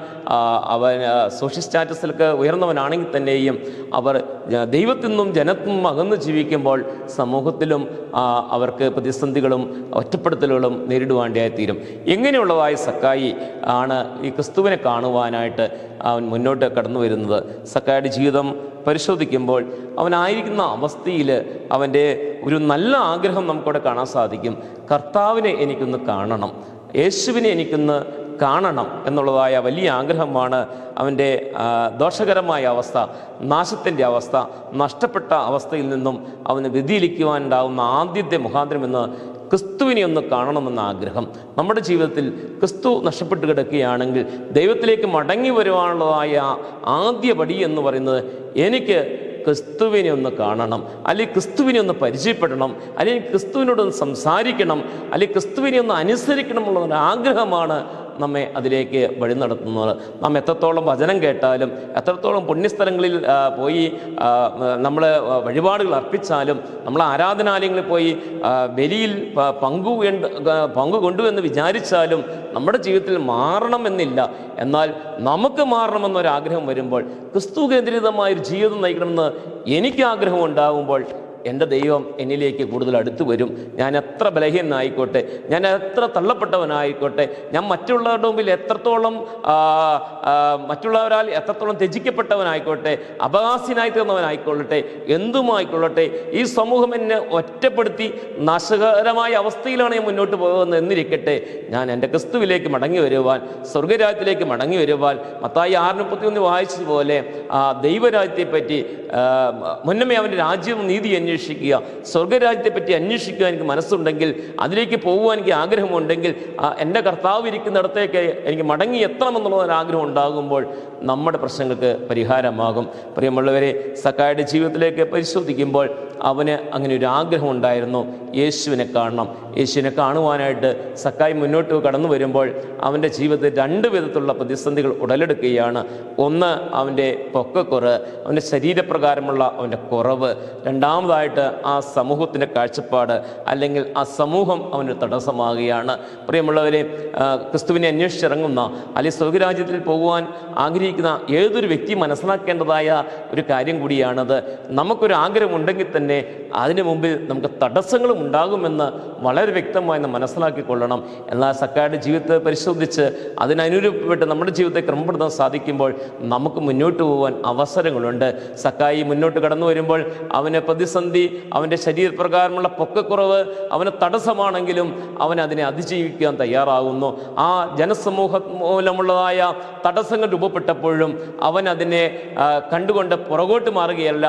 Speaker 2: അവൻ സോഷ്യൽ സ്റ്റാറ്റസിലൊക്കെ ഉയർന്നവനാണെങ്കിൽ തന്നെയും അവർ ദൈവത്തിൽ നിന്നും ജനത്തിൽ നിന്നും അകന്ന് ജീവിക്കുമ്പോൾ സമൂഹത്തിലും അവർക്ക് പ്രതിസന്ധികളും ഒറ്റപ്പെടുത്തലുകളും നേരിടുവാണ്ടിയായിത്തീരും. ഇങ്ങനെയുള്ളതായ സക്കായി ആണ് ഈ ക്രിസ്തുവിനെ കാണുവാനായിട്ട് അവൻ മുന്നോട്ട് കടന്നു വരുന്നത്. സക്കായുടെ ജീവിതം പരിശോധിക്കുമ്പോൾ അവനായിരിക്കുന്ന അവസ്ഥയിൽ അവൻ്റെ ഒരു നല്ല ആഗ്രഹം നമുക്കവിടെ കാണാൻ സാധിക്കും. കർത്താവിനെ എനിക്കൊന്ന് കാണണം, യേശുവിനെ എനിക്കൊന്ന് കാണണം എന്നുള്ളതായ വലിയ ആഗ്രഹമാണ് അവൻ്റെ ദോഷകരമായ അവസ്ഥ, നാശത്തിൻ്റെ അവസ്ഥ, നഷ്ടപ്പെട്ട അവസ്ഥയിൽ നിന്നും അവന് വ്യതിചലിക്കുവാനുണ്ടാകുന്ന ആദ്യത്തെ മുഖാന്തരമെന്ന് ക്രിസ്തുവിനെ ഒന്ന് കാണണമെന്ന ആഗ്രഹം. നമ്മുടെ ജീവിതത്തിൽ ക്രിസ്തു നഷ്ടപ്പെട്ട് കിടക്കുകയാണെങ്കിൽ ദൈവത്തിലേക്ക് മടങ്ങി വരുവാനുള്ളതായ ആദ്യ പടി എന്ന് പറയുന്നത് എനിക്ക് ക്രിസ്തുവിനെ ഒന്ന് കാണണം, അല്ലെങ്കിൽ ക്രിസ്തുവിനെ ഒന്ന് പരിചയപ്പെടണം, അല്ലെങ്കിൽ ക്രിസ്തുവിനോടൊന്ന് സംസാരിക്കണം, അല്ലെങ്കിൽ ക്രിസ്തുവിനെ ഒന്ന് അനുസരിക്കണം എന്നുള്ള ആഗ്രഹമാണ് നമ്മെ അതിലേക്ക് വഴി നടത്തുന്നത്. നാം എത്രത്തോളം വചനം കേട്ടാലും എത്രത്തോളം പുണ്യസ്ഥലങ്ങളിൽ പോയി നമ്മൾ അർപ്പിച്ചാലും നമ്മൾ ആരാധനാലയങ്ങളിൽ പോയി ബലിയിൽ പങ്കുകൊണ്ടുവെന്ന് വിചാരിച്ചാലും നമ്മുടെ ജീവിതത്തിൽ മാറണമെന്നില്ല. എന്നാൽ നമുക്ക് മാറണമെന്നൊരാഗ്രഹം വരുമ്പോൾ, ക്രിസ്തു കേന്ദ്രീകൃതമായൊരു ജീവിതം നയിക്കണമെന്ന് എനിക്ക് ആഗ്രഹം ഉണ്ടാകുമ്പോൾ എൻ്റെ ദൈവം എന്നിലേക്ക് കൂടുതൽ അടുത്ത് വരും. ഞാൻ എത്ര ബലഹീനനായിക്കോട്ടെ, ഞാൻ എത്ര തള്ളപ്പെട്ടവനായിക്കോട്ടെ, ഞാൻ മറ്റുള്ളവരുടെ മുമ്പിൽ എത്രത്തോളം മറ്റുള്ളവരാൽ എത്രത്തോളം ത്യജിക്കപ്പെട്ടവനായിക്കോട്ടെ, അപഹാസ്യനായി തീർന്നവനായിക്കൊള്ളട്ടെ, എന്തുമായിക്കൊള്ളട്ടെ, ഈ സമൂഹം എന്നെ ഒറ്റപ്പെടുത്തി നാശകരമായ അവസ്ഥയിലാണ് ഞാൻ മുന്നോട്ട് പോകുന്നത് എന്നിരിക്കട്ടെ, ഞാൻ എൻ്റെ ക്രിസ്തുവിലേക്ക് മടങ്ങി വരുവാൻ, സ്വർഗരാജ്യത്തിലേക്ക് മടങ്ങി വരുവാൻ മത്തായി 6:31 വായിച്ചതുപോലെ ദൈവരാജ്യത്തെപ്പറ്റി മുന്നമേ അവൻ്റെ രാജ്യവും നീതി അന്വേഷിക്കുക, സ്വർഗരാജ്യത്തെപ്പറ്റി അന്വേഷിക്കുക എനിക്ക് മനസ്സുണ്ടെങ്കിൽ, അതിലേക്ക് പോകുവാൻ എനിക്ക് ആഗ്രഹമുണ്ടെങ്കിൽ, എൻ്റെ കർത്താവ് ഇരിക്കുന്നിടത്തേക്ക് എനിക്ക് മടങ്ങി എത്തണമെന്നുള്ള ആഗ്രഹം ഉണ്ടാകുമ്പോൾ നമ്മുടെ പ്രശ്നങ്ങൾക്ക് പരിഹാരമാകും. പ്രിയമുള്ളവരെ, സക്കായിയുടെ ജീവിതത്തിലേക്ക് പരിശോധിക്കുമ്പോൾ അവന് അങ്ങനെ ഒരു ആഗ്രഹം ഉണ്ടായിരുന്നു, യേശുവിനെ കാണണം. യേശുവിനെ കാണുവാനായിട്ട് സക്കായി മുന്നോട്ട് കടന്നു വരുമ്പോൾ അവൻ്റെ ജീവിതത്തിൽ 2 വിധത്തിലുള്ള പ്രതിസന്ധികൾ ഉടലെടുക്കുകയാണ്. ഒന്ന്, അവൻ്റെ പൊക്കക്കുറവ്, അവൻ്റെ ശരീരപ്രകാരമുള്ള അവൻ്റെ കുറവ്. രണ്ടാമതായിട്ട് ആ സമൂഹത്തിൻ്റെ കാഴ്ചപ്പാട്, അല്ലെങ്കിൽ ആ സമൂഹം അവന് തടസ്സമാകുകയാണ്. പ്രിയമുള്ളവരെ, ക്രിസ്തുവിനെ അന്വേഷിച്ചിറങ്ങുന്ന അല്ലെങ്കിൽ സ്വർഗരാജ്യത്തിൽ പോകുവാൻ ആഗ്രഹിക്കുന്ന ഏതൊരു വ്യക്തി മനസ്സിലാക്കേണ്ടതായ ഒരു കാര്യം കൂടിയാണത്. നമുക്കൊരു ആഗ്രഹമുണ്ടെങ്കിൽ തന്നെ അതിനു മുമ്പിൽ നമുക്ക് തടസ്സങ്ങളും ഉണ്ടാകുമെന്ന് വളരെ വ്യക്തമായി നാം മനസ്സിലാക്കിക്കൊള്ളണം. എന്നാൽ സക്കായിയുടെ ജീവിതത്തെ പരിശോധിച്ച് അതിനനുരൂപപ്പെട്ട് നമ്മുടെ ജീവിതത്തെ ക്രമപ്പെടുത്താൻ സാധിക്കുമ്പോൾ നമുക്ക് മുന്നോട്ട് പോകാൻ അവസരങ്ങളുണ്ട്. സക്കായി മുന്നോട്ട് കടന്നു വരുമ്പോൾ അവന് പ്രതിസന്ധി, അവൻ്റെ ശരീരപ്രകാരമുള്ള പൊക്കക്കുറവ് അവന് തടസ്സമാണെങ്കിലും അവൻ അതിനെ അതിജീവിക്കാൻ തയ്യാറാകുന്നു. ആ ജനസമൂഹം മൂലമുള്ളതായ തടസ്സങ്ങൾ രൂപപ്പെട്ടപ്പോഴും അവൻ അതിനെ കണ്ടുകൊണ്ട് പുറകോട്ട് മാറുകയല്ല.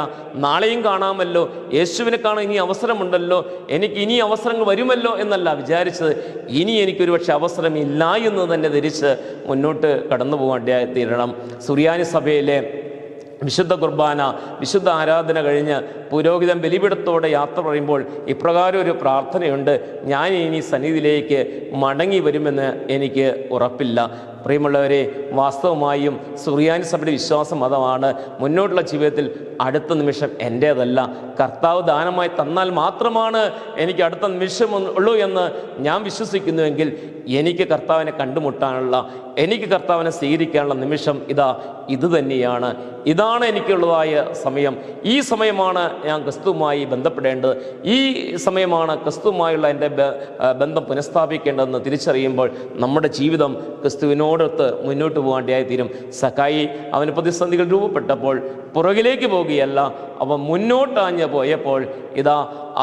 Speaker 2: നാളെയും കാണാമല്ലോ, യേശുവിനെ കാണാൻ ഇനി അവസരമുണ്ടല്ലോ, എനിക്ക് ഇനി അവസരങ്ങൾ വരുമല്ലോ എന്നല്ല വിചാരിച്ചത്. ഇനി എനിക്കൊരു പക്ഷേ അവസരമില്ല എന്ന് തന്നെ ധരിച്ച് മുന്നോട്ട് കടന്നു പോകേണ്ടി തീരണം. സുറിയാനി സഭയിലെ വിശുദ്ധ കുർബാന, വിശുദ്ധ ആരാധന കഴിഞ്ഞ് പുരോഹിതൻ ബലിപീഠത്തോടെ യാത്ര പറയുമ്പോൾ ഇപ്രകാരം ഒരു പ്രാർത്ഥനയുണ്ട്: ഞാൻ ഇനി സന്നിധിയിലേക്ക് മടങ്ങി വരുമെന്ന് എനിക്ക് ഉറപ്പില്ല. പ്രിയമുള്ളവരെ, വാസ്തവമായും സുറിയാനി സഭയുടെ വിശ്വാസം മതമാണ്. മുന്നോട്ടുള്ള ജീവിതത്തിൽ അടുത്ത നിമിഷം എൻ്റേതല്ല, കർത്താവ് ദാനമായി തന്നാൽ മാത്രമാണ് എനിക്ക് അടുത്ത നിമിഷം ഉള്ളൂ എന്ന് ഞാൻ വിശ്വസിക്കുന്നുവെങ്കിൽ എനിക്ക് കർത്താവിനെ കണ്ടുമുട്ടാനുള്ള, എനിക്ക് കർത്താവിനെ സ്വീകരിക്കാനുള്ള നിമിഷം ഇത് തന്നെയാണ്. ഇതാണ് എനിക്കുള്ളതായ സമയം. ഈ സമയമാണ് ഞാൻ ക്രിസ്തുവുമായി ബന്ധപ്പെടേണ്ടത്. ഈ സമയമാണ് ക്രിസ്തുവുമായുള്ള എൻ്റെ ബന്ധം പുനഃസ്ഥാപിക്കേണ്ടതെന്ന് തിരിച്ചറിയുമ്പോൾ നമ്മുടെ ജീവിതം ക്രിസ്തുവിനോടൊത്ത് മുന്നോട്ട് പോകേണ്ടിയായിത്തീരും. സക്കായി അവന് പ്രതിസന്ധികൾ രൂപപ്പെട്ടപ്പോൾ പുറകിലേക്ക് പോകുകയല്ല, അവൻ മുന്നോട്ടാഞ്ഞ് പോയപ്പോൾ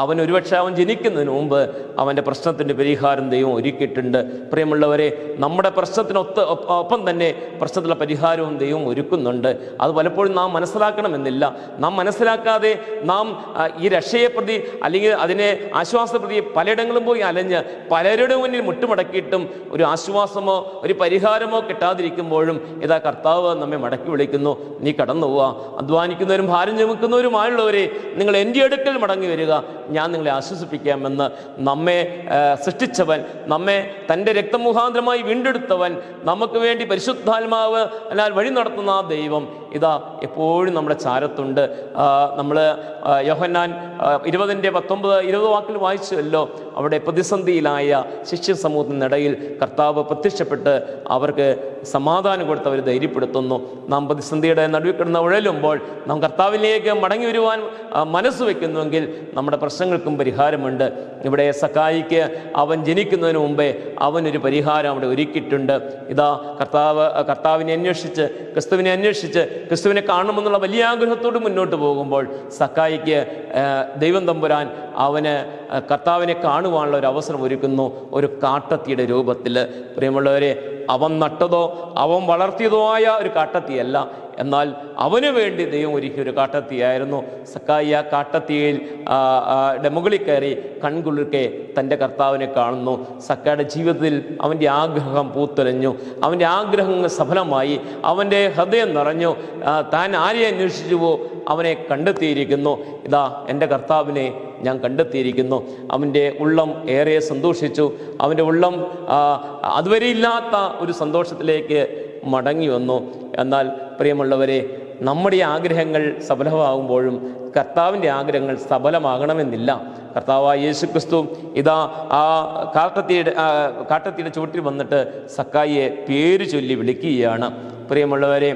Speaker 2: അവൻ ഒരുപക്ഷെ അവൻ ജനിക്കുന്നതിന് മുമ്പ് അവൻ്റെ പ്രശ്നത്തിൻ്റെ പരിഹാരം ദൈവം ഒരുക്കിയിട്ടുണ്ട്. പ്രിയമുള്ളവരെ, നമ്മുടെ ഒപ്പം തന്നെ പ്രശ്നത്തിലുള്ള പരിഹാരവും ദൈവം ഒരുക്കുന്നുണ്ട്. അത് പലപ്പോഴും നാം മനസ്സിലാക്കണമെന്നില്ല. നാം മനസ്സിലാക്കാതെ നാം ഈ രക്ഷയെ പ്രതി അല്ലെങ്കിൽ അതിനെ ആശ്വാസപ്രതി പലയിടങ്ങളും പോയി അലഞ്ഞ് പലരുടെ മുന്നിൽ മുട്ടുമടക്കിയിട്ടും ഒരു ആശ്വാസമോ ഒരു പരിഹാരമോ കിട്ടാതിരിക്കുമ്പോഴും കർത്താവ് നമ്മെ മടക്കി വിളിക്കുന്നു: നീ കടന്നു പോവുക, അധ്വാനിക്കുന്നവരും ഭാരം ചുമക്കുന്നവരുമായുള്ളവരെ, നിങ്ങൾ എൻ്റെ അടുക്കൽ മടങ്ങി വരിക, ഞാൻ നിങ്ങളെ ആശ്വസിപ്പിക്കാമെന്ന്. നമ്മെ സൃഷ്ടിച്ചവൻ, നമ്മെ തൻ്റെ രക്തമുഖാന്തരമായി വീണ്ടെടുത്തവൻ, നമുക്ക് വേണ്ടി പരിശുദ്ധാത്മാവ് എന്നാൽ വഴി നടത്തുന്ന ആ ദൈവം എപ്പോഴും നമ്മുടെ ചാരത്തുണ്ട്. നമ്മൾ യോഹന്നാൻ 20:19-20 വാക്കിൽ വായിച്ചുവല്ലോ, അവിടെ പ്രതിസന്ധിയിലായ ശിഷ്യ സമൂഹത്തിനിടയിൽ കർത്താവ് പ്രത്യക്ഷപ്പെട്ട് അവർക്ക് സമാധാനം കൊടുത്ത് അവർ ധൈര്യപ്പെടുത്തുന്നു. നാം പ്രതിസന്ധിയുടെ നടുവിൽ കിടന്ന് ഉഴലുമ്പോൾ നാം കർത്താവിലേക്ക് മടങ്ങി വരുവാൻ മനസ്സ് വയ്ക്കുന്നുവെങ്കിൽ നമ്മുടെ പ്രശ്നങ്ങൾക്കും പരിഹാരമുണ്ട്. ഇവിടെ സക്കായിക്ക് അവൻ ജനിക്കുന്നതിന് മുമ്പേ അവനൊരു പരിഹാരം അവിടെ ഒരുക്കിയിട്ടുണ്ട്. കർത്താവിനെ അന്വേഷിച്ച് ക്രിസ്തുവിനെ അന്വേഷിച്ച് ക്രിസ്തുവിനെ കാണണമെന്നുള്ള വലിയ ആഗ്രഹത്തോട് മുന്നോട്ട് പോകുമ്പോൾ സക്കായിക്ക് ദൈവം തമ്പുരാൻ അവന് കർത്താവിനെ കാണുവാനുള്ള ഒരു അവസരം ഒരുക്കുന്നു, ഒരു കാട്ടത്തിയുടെ രൂപത്തിൽ. പ്രിയമുള്ളവരെ, അവൻ നട്ടതോ അവൻ വളർത്തിയതോ ആയ ഒരു കാട്ടത്തിയല്ല, എന്നാൽ അവന് വേണ്ടി ദൈവം ഒരുക്കിയ ഒരു കാട്ടത്തിയായിരുന്നു. സക്കായി ആ കാട്ടത്തിയിൽ മുകളിൽ കയറി കൺകുളിർക്കെ തൻ്റെ കർത്താവിനെ കാണുന്നു. സക്കായുടെ ജീവിതത്തിൽ അവൻ്റെ ആഗ്രഹം പൂത്തുലഞ്ഞു, അവൻ്റെ ആഗ്രഹങ്ങൾ സഫലമായി, അവൻ്റെ ഹൃദയം നിറഞ്ഞു. താൻ ആരെ അന്വേഷിച്ചുവോ അവനെ കണ്ടെത്തിയിരിക്കുന്നു. എൻ്റെ കർത്താവിനെ ഞാൻ കണ്ടെത്തിയിരിക്കുന്നു. അവൻ്റെ ഉള്ളം ഏറെ സന്തോഷിച്ചു. അവൻ്റെ ഉള്ളം അതുവരെ ഇല്ലാത്ത ഒരു സന്തോഷത്തിലേക്ക് മടങ്ങി വന്നു. എന്നാൽ പ്രിയമുള്ളവരെ, നമ്മുടെ ആഗ്രഹങ്ങൾ സഫലമാകുമ്പോഴും കർത്താവിൻ്റെ ആഗ്രഹങ്ങൾ സഫലമാകണമെന്നില്ല. കർത്താവായ യേശു ക്രിസ്തു ആ കാട്ടത്തിയുടെ ചുവട്ടിൽ വന്നിട്ട് സക്കായിയെ പേര് ചൊല്ലി വിളിക്കുകയാണ്. പ്രിയമുള്ളവരെ,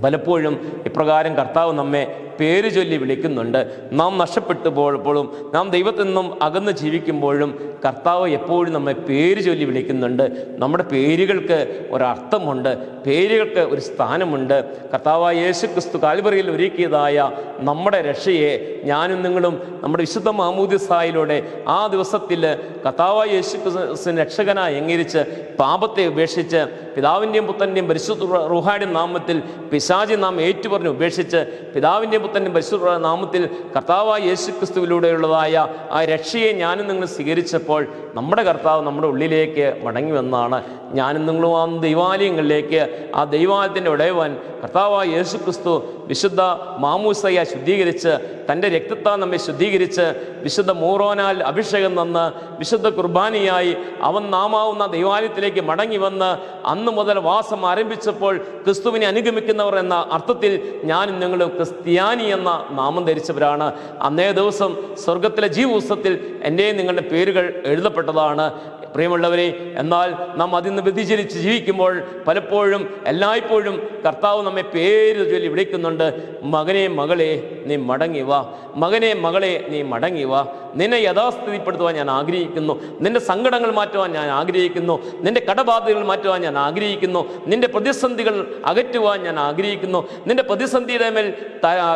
Speaker 2: പലപ്പോഴും ഇപ്രകാരം കർത്താവ് നമ്മെ പേര് ചൊല്ലി വിളിക്കുന്നുണ്ട്. നാം നഷ്ടപ്പെട്ടു പോയപ്പോഴും നാം ദൈവത്തിൽ നിന്നും അകന്ന് ജീവിക്കുമ്പോഴും കർത്താവ് എപ്പോഴും നമ്മെ പേര് ചൊല്ലി വിളിക്കുന്നുണ്ട്. നമ്മുടെ പേരുകൾക്ക് ഒരർത്ഥമുണ്ട്, പേരുകൾക്ക് ഒരു സ്ഥാനമുണ്ട്. കർത്താവായ യേശു ക്രിസ്തു കാൽവറിയിൽ ഒരുക്കിയതായ നമ്മുടെ രക്ഷയെ ഞാനും നിങ്ങളും നമ്മുടെ വിശുദ്ധ മാമോദിസായിലൂടെ ആ ദിവസത്തിൽ കർത്താവായ യേശു ക്രിസ്തുവിനെ രക്ഷകനായി അംഗീകരിച്ച് പാപത്തെ ഉപേക്ഷിച്ച് പിതാവിൻ്റെയും പുത്രൻ്റെയും പരിശുദ്ധ റൂഹായുടെ നാമത്തിൽ പിശാചി നാം ഏറ്റുപറഞ്ഞ് ഉപേക്ഷിച്ച് പിതാവിൻ്റെയും പുത്രൻ്റെയും പരിശുദ്ധ നാമത്തിൽ കർത്താവായ യേശു ക്രിസ്തുവിലൂടെയുള്ളതായ ആ രക്ഷയെ ഞാനും നിങ്ങൾ സ്വീകരിച്ചപ്പോൾ നമ്മുടെ കർത്താവ് നമ്മുടെ ഉള്ളിലേക്ക് മടങ്ങി വന്നാണ്. ഞാനും നിങ്ങളും ആ ദൈവാലയങ്ങളിലേക്ക്, ആ ദൈവാലയത്തിൻ്റെ ഉടയവൻ കർത്താവായ യേശു ക്രിസ്തു വിശുദ്ധ മാമൂസയെ ശുദ്ധീകരിച്ച് തൻ്റെ രക്തത്താൽ നമ്മെ ശുദ്ധീകരിച്ച് വിശുദ്ധ മൂറോനാൽ അഭിഷേകം തന്ന് വിശുദ്ധ കുർബാനയായി അവൻ നാമാവുന്ന ദൈവാലയത്തിലേക്ക് മടങ്ങി വന്ന് അന്ന് മുതൽ വാസം ആരംഭിച്ചപ്പോൾ ക്രിസ്തുവിനെ അനുഗമിക്കുന്നവർ എന്ന അർത്ഥത്തിൽ ഞാനും നിങ്ങളും ക്രിസ്ത്യാനി എന്ന നാമം ധരിച്ചവരാണ്. അന്നേ ദിവസം സ്വർഗത്തിലെ ജീവപുസ്തകത്തിൽ എൻ്റെയും നിങ്ങളുടെ പേരുകൾ എഴുതപ്പെട്ടതാണ്. പ്രിയമുള്ളവരെ, എന്നാൽ നാം അതിൽ നിന്ന് വ്യതിചലിച്ച് ജീവിക്കുമ്പോൾ പലപ്പോഴും എല്ലായ്പ്പോഴും കർത്താവ് നമ്മെ പേര് ചൊല്ലി വിളിക്കുന്നുണ്ട്. മകനെ മകളെ നീ മടങ്ങി വാ, മകനെ മകളെ നീ മടങ്ങി വാ. നിന്നെ യഥാസ്ഥിതിപ്പെടുത്തുവാൻ ഞാൻ ആഗ്രഹിക്കുന്നു, നിന്റെ സങ്കടങ്ങൾ മാറ്റുവാൻ ഞാൻ ആഗ്രഹിക്കുന്നു, നിന്റെ കടബാധ്യതകൾ മാറ്റുവാൻ ഞാൻ ആഗ്രഹിക്കുന്നു, നിന്റെ പ്രതിസന്ധികൾ അകറ്റുവാൻ ഞാൻ ആഗ്രഹിക്കുന്നു, നിന്റെ പ്രതിസന്ധിയുടെ മേൽ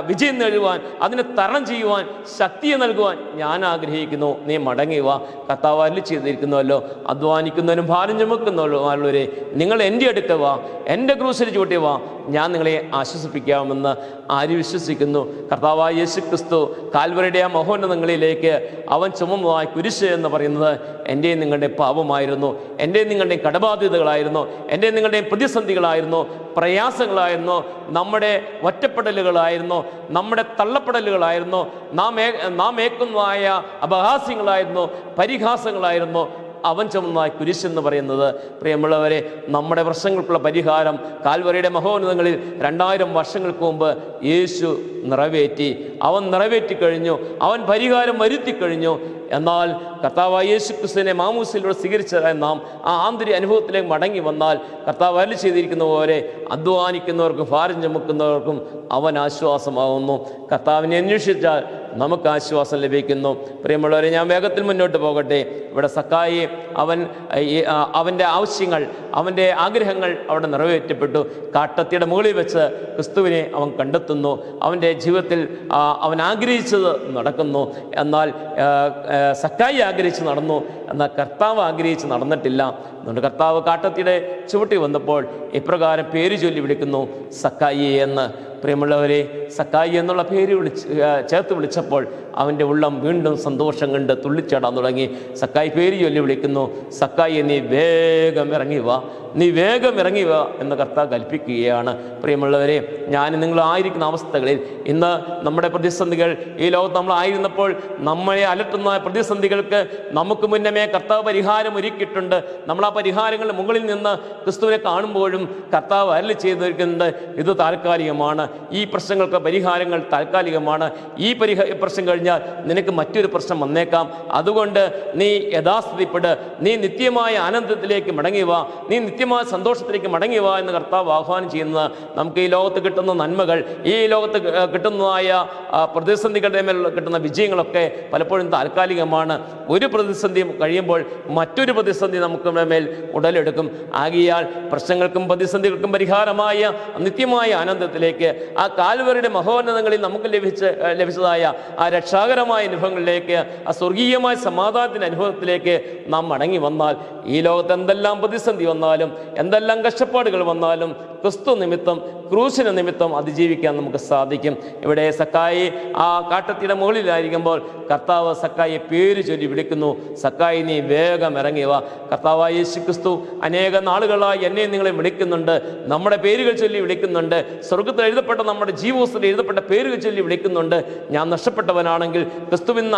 Speaker 2: വിജയം നേടുവാൻ, അതിനെ തരണം ചെയ്യുവാൻ ശക്തിയെ നൽകുവാൻ ഞാൻ ആഗ്രഹിക്കുന്നു. നീ മടങ്ങി വാ. കർത്താവ് അരുളി ചെയ്തിരിക്കുന്നുവല്ലോ, അധ്വാനിക്കുന്നവരും ഭാരം ചുമക്കുന്നവരെ നിങ്ങൾ എൻ്റെ അടുക്ക വാ, എൻ്റെ ക്രൂശിൽ ചൂട്ടി വാ, ഞാൻ നിങ്ങളെ ആശ്വസിപ്പിക്കാമെന്ന് ആര് വിശ്വസിക്കുന്നു? കർത്താവായ യേശു ക്രിസ്തു കാൽവറിയുടെ ആ മഹോന്നതങ്ങളിലേക്ക് അവൻ ചുമന്നതായ കുരിശ് എന്ന് പറയുന്നത് എൻ്റെയും നിങ്ങളുടെയും പാപമായിരുന്നു, എൻ്റെയും നിങ്ങളുടെയും കടബാധ്യതകളായിരുന്നു, എൻ്റെയും നിങ്ങളുടെയും പ്രതിസന്ധികളായിരുന്നു, പ്രയാസങ്ങളായിരുന്നു, നമ്മുടെ ഒറ്റപ്പെടലുകളായിരുന്നു, നമ്മുടെ തള്ളപ്പെടലുകളായിരുന്നു, നാം ഏക്കുന്നതായ അപഹാസ്യങ്ങളായിരുന്നു, പരിഹാസങ്ങളായിരുന്നു. അവൻ ചുമന്നതായ കുരിശെന്ന് പറയുന്നത്, പ്രിയമുള്ളവരെ, നമ്മുടെ പ്രശ്നങ്ങൾക്കുള്ള പരിഹാരം കാൽവറിയുടെ മഹോന്നതങ്ങളിൽ 2000 വർഷങ്ങൾക്ക് മുമ്പ് യേശു നിറവേറ്റി. അവൻ നിറവേറ്റിക്കഴിഞ്ഞു, അവൻ പരിഹാരം വരുത്തിക്കഴിഞ്ഞു. എന്നാൽ കർത്താവായ യേശു ക്രിസ്തുവിനെ മാമൂസിലൂടെ സ്വീകരിച്ചതായ നാം ആ ആന്തരിക അനുഭവത്തിലേക്ക് മടങ്ങി വന്നാൽ കർത്താവ് അരുളി ചെയ്തിരിക്കുന്ന പോലെ അധ്വാനിക്കുന്നവർക്കും ഭാരം ചുമക്കുന്നവർക്കും അവൻ ആശ്വാസമാകുന്നു. കർത്താവിനെ അന്വേഷിച്ചാൽ നമുക്ക് ആശ്വാസം ലഭിക്കുന്നു. പ്രിയമുള്ളവരെ, ഞാൻ വേഗത്തിൽ മുന്നോട്ട് പോകട്ടെ. ഇവിടെ സക്കായി അവൻ്റെ ആവശ്യങ്ങൾ, അവൻ്റെ ആഗ്രഹങ്ങൾ അവിടെ നിറവേറ്റപ്പെട്ടു. കാട്ടത്തിയുടെ മുകളിൽ വെച്ച് ക്രിസ്തുവിനെ അവൻ കണ്ടെത്തുന്നു. അവൻ്റെ ജീവിതത്തിൽ അവൻ ആഗ്രഹിച്ചത് നടക്കുന്നു. എന്നാൽ സക്കായി ആഗ്രഹിച്ച് നടന്നു, എന്നാൽ കർത്താവ് ആഗ്രഹിച്ച് നടന്നിട്ടില്ല. അതുകൊണ്ട് കർത്താവ് കാട്ടത്തിയുടെ ചുവട്ടി വന്നപ്പോൾ ഇപ്രകാരം പേര് ചൊല്ലി വിളിക്കുന്നു, സക്കായി എന്ന്. പ്രിയമുള്ളവരെ, സക്കായി എന്നുള്ള പേര് ചേർത്ത് വിളിച്ചപ്പോൾ അവൻ്റെ ഉള്ളം വീണ്ടും സന്തോഷം കണ്ട് തുള്ളിച്ചാടാൻ തുടങ്ങി. സക്കായി പേര് ചൊല്ലി വിളിക്കുന്നു, സക്കായി നീ വേഗം ഇറങ്ങി വാ, നീ വേഗം ഇറങ്ങി വാ എന്ന് കർത്താവ് കൽപ്പിക്കുകയാണ്. പ്രിയമുള്ളവരെ, ഞാൻ നിങ്ങളായിരിക്കുന്ന അവസ്ഥകളിൽ ഇന്ന് നമ്മുടെ പ്രതിസന്ധികൾ, ഈ ലോകത്ത് നമ്മളായിരുന്നപ്പോൾ നമ്മളെ അലട്ടുന്ന പ്രതിസന്ധികൾക്ക് നമുക്ക് മുന്നമേ കർത്താവ് പരിഹാരം ഒരുക്കിയിട്ടുണ്ട്. നമ്മൾ ആ പരിഹാരങ്ങളുടെ മുകളിൽ നിന്ന് ക്രിസ്തുവിനെ കാണുമ്പോഴും കർത്താവ് അരുളി ചെയ്തിരിക്കുന്നത് ഇത് താൽക്കാലികമാണ്, ഈ പ്രശ്നങ്ങൾക്ക് പരിഹാരങ്ങൾ താൽക്കാലികമാണ്, ഈ പ്രശ്നം കഴിഞ്ഞാൽ നിനക്ക് മറ്റൊരു പ്രശ്നം വന്നേക്കാം, അതുകൊണ്ട് നീ യഥാസ്ഥിതിപ്പെട്, നീ നിത്യമായ ആനന്ദത്തിലേക്ക് മടങ്ങി വാ, നീ നിത്യമായ സന്തോഷത്തിലേക്ക് മടങ്ങി വാ എന്ന് കർത്താവ് ആഹ്വാനം ചെയ്യുന്നത്. നമുക്ക് ഈ ലോകത്ത് കിട്ടുന്ന നന്മകൾ, ഈ ലോകത്ത് കിട്ടുന്നതായ പ്രതിസന്ധികളുടെ മേൽ കിട്ടുന്ന വിജയങ്ങളൊക്കെ പലപ്പോഴും താൽക്കാലികമാണ്. ഒരു പ്രതിസന്ധി കഴിയുമ്പോൾ മറ്റൊരു പ്രതിസന്ധി നമുക്ക് മേൽ ഉടലെടുക്കും. ആകിയാൽ പ്രശ്നങ്ങൾക്കും പ്രതിസന്ധികൾക്കും പരിഹാരമായ നിത്യമായ ആനന്ദത്തിലേക്ക്, ആ കാൽവറിയുടെ മഹോന്നതങ്ങളിൽ നമുക്ക് ലഭിച്ചതായ ആ രക്ഷാകരമായ അനുഭവങ്ങളിലേക്ക്, ആ സ്വർഗീയമായ സമാധാനത്തിൻ്റെ അനുഭവത്തിലേക്ക് നാം മടങ്ങി വന്നാൽ ഈ ലോകത്ത് എന്തെല്ലാം പ്രതിസന്ധി വന്നാലും, എന്തെല്ലാം കഷ്ടപ്പാടുകൾ വന്നാലും ക്രിസ്തു നിമിത്തം, ക്രൂശിന് നിമിത്തം അതിജീവിക്കാൻ നമുക്ക് സാധിക്കും. ഇവിടെ സക്കായി ആ കാട്ടത്തിയുടെ മുകളിലായിരിക്കുമ്പോൾ കർത്താവ് സക്കായിയെ പേര് ചൊല്ലി വിളിക്കുന്നു, സക്കായി നീ വേഗം ഇറങ്ങി വാ. കർത്താവായ യേശു ക്രിസ്തു അനേക നാളുകളായി എന്നെ നിങ്ങളെ വിളിക്കുന്നുണ്ട്, നമ്മുടെ പേരുകൾ ചൊല്ലി വിളിക്കുന്നുണ്ട്, സ്വർഗത്തിൽ എഴുതപ്പെട്ട നമ്മുടെ ജീവിതത്തിൽ എഴുതപ്പെട്ട പേരുകൾ ചൊല്ലി വിളിക്കുന്നുണ്ട്. ഞാൻ നഷ്ടപ്പെട്ടവനാണെങ്കിൽ, ക്രിസ്തുവിൽ നിന്ന്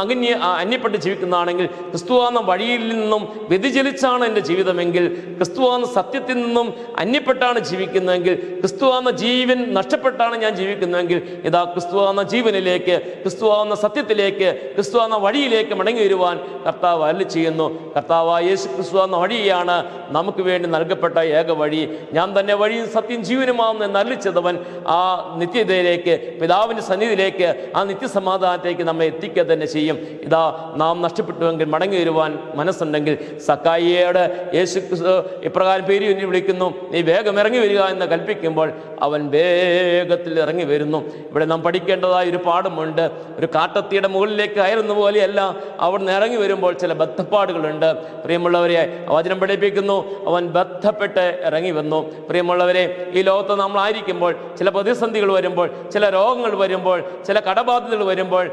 Speaker 2: അന്യപ്പെട്ട് ജീവിക്കുന്നതാണെങ്കിൽ, ക്രിസ്തുവാന്ന വഴിയിൽ നിന്നും വ്യതിചലിച്ചാണ് എൻ്റെ ജീവിതമെങ്കിൽ, ക്രിസ്തുവാന്ന സത്യത്തിൽ നിന്നും അന്യപ്പെട്ടാണ് ജീവിക്കുന്നതെങ്കിൽ, ക്രിസ്തുവാന്ന ജീവൻ നഷ്ടപ്പെട്ടാണ് ഞാൻ ജീവിക്കുന്നതെങ്കിൽ ഇതാ ക്രിസ്തുവാകുന്ന ജീവനിലേക്ക്, ക്രിസ്തുവാകുന്ന സത്യത്തിലേക്ക്, ക്രിസ്തുവാകുന്ന വഴിയിലേക്ക് മടങ്ങി വരുവാൻ കർത്താവ് അരുളി ചെയ്യുന്നു. കർത്താവായ യേശു ക്രിസ്തുവാകുന്ന വഴിയാണ് നമുക്ക് വേണ്ടി നൽകപ്പെട്ട ഏക വഴി. ഞാൻ തന്നെ വഴിയും സത്യം ജീവനുമാവുന്ന എന്ന് അരുളിച്ചതവൻ ആ നിത്യതയിലേക്ക്, പിതാവിൻ്റെ സന്നിധിയിലേക്ക്, ആ നിത്യസമാധാനത്തേക്ക് നമ്മെ എത്തിക്കുക തന്നെ ചെയ്യും. ഇതാ നാം നഷ്ടപ്പെട്ടുവെങ്കിൽ മടങ്ങി വരുവാൻ മനസ്സുണ്ടെങ്കിൽ സക്കായിയോട് യേശു ക്രിസ്തു ഇപ്രകാരം പേര് ചൊല്ലി വിളിക്കുന്നു, നീ വേഗം ഇറങ്ങി വരിക എന്ന് കൽപ്പിക്കുമ്പോൾ അവൻ വേഗത്തിൽ ഇറങ്ങി വരുന്നു. ഇവിടെ നാം പഠിക്കേണ്ടതായ ഒരു പാഠമുണ്ട്. ഒരു കാട്ടത്തിയുടെ മുകളിലേക്ക് കയറുന്ന പോലെയല്ല അവിടുന്ന് ഇറങ്ങി വരുമ്പോൾ ചില ബദ്ധപ്പാടുകളുണ്ട്. പ്രിയമുള്ളവരെ, വചനം പഠിപ്പിക്കുന്നു, അവൻ ബദ്ധപ്പെട്ട് ഇറങ്ങി വന്നു. പ്രിയമുള്ളവരെ, ഈ ലോകത്ത് നമ്മളായിരിക്കുമ്പോൾ ചില പ്രതിസന്ധികൾ വരുമ്പോൾ, ചില രോഗങ്ങൾ വരുമ്പോൾ, ചില കടബാധ്യതകൾ വരുമ്പോൾ,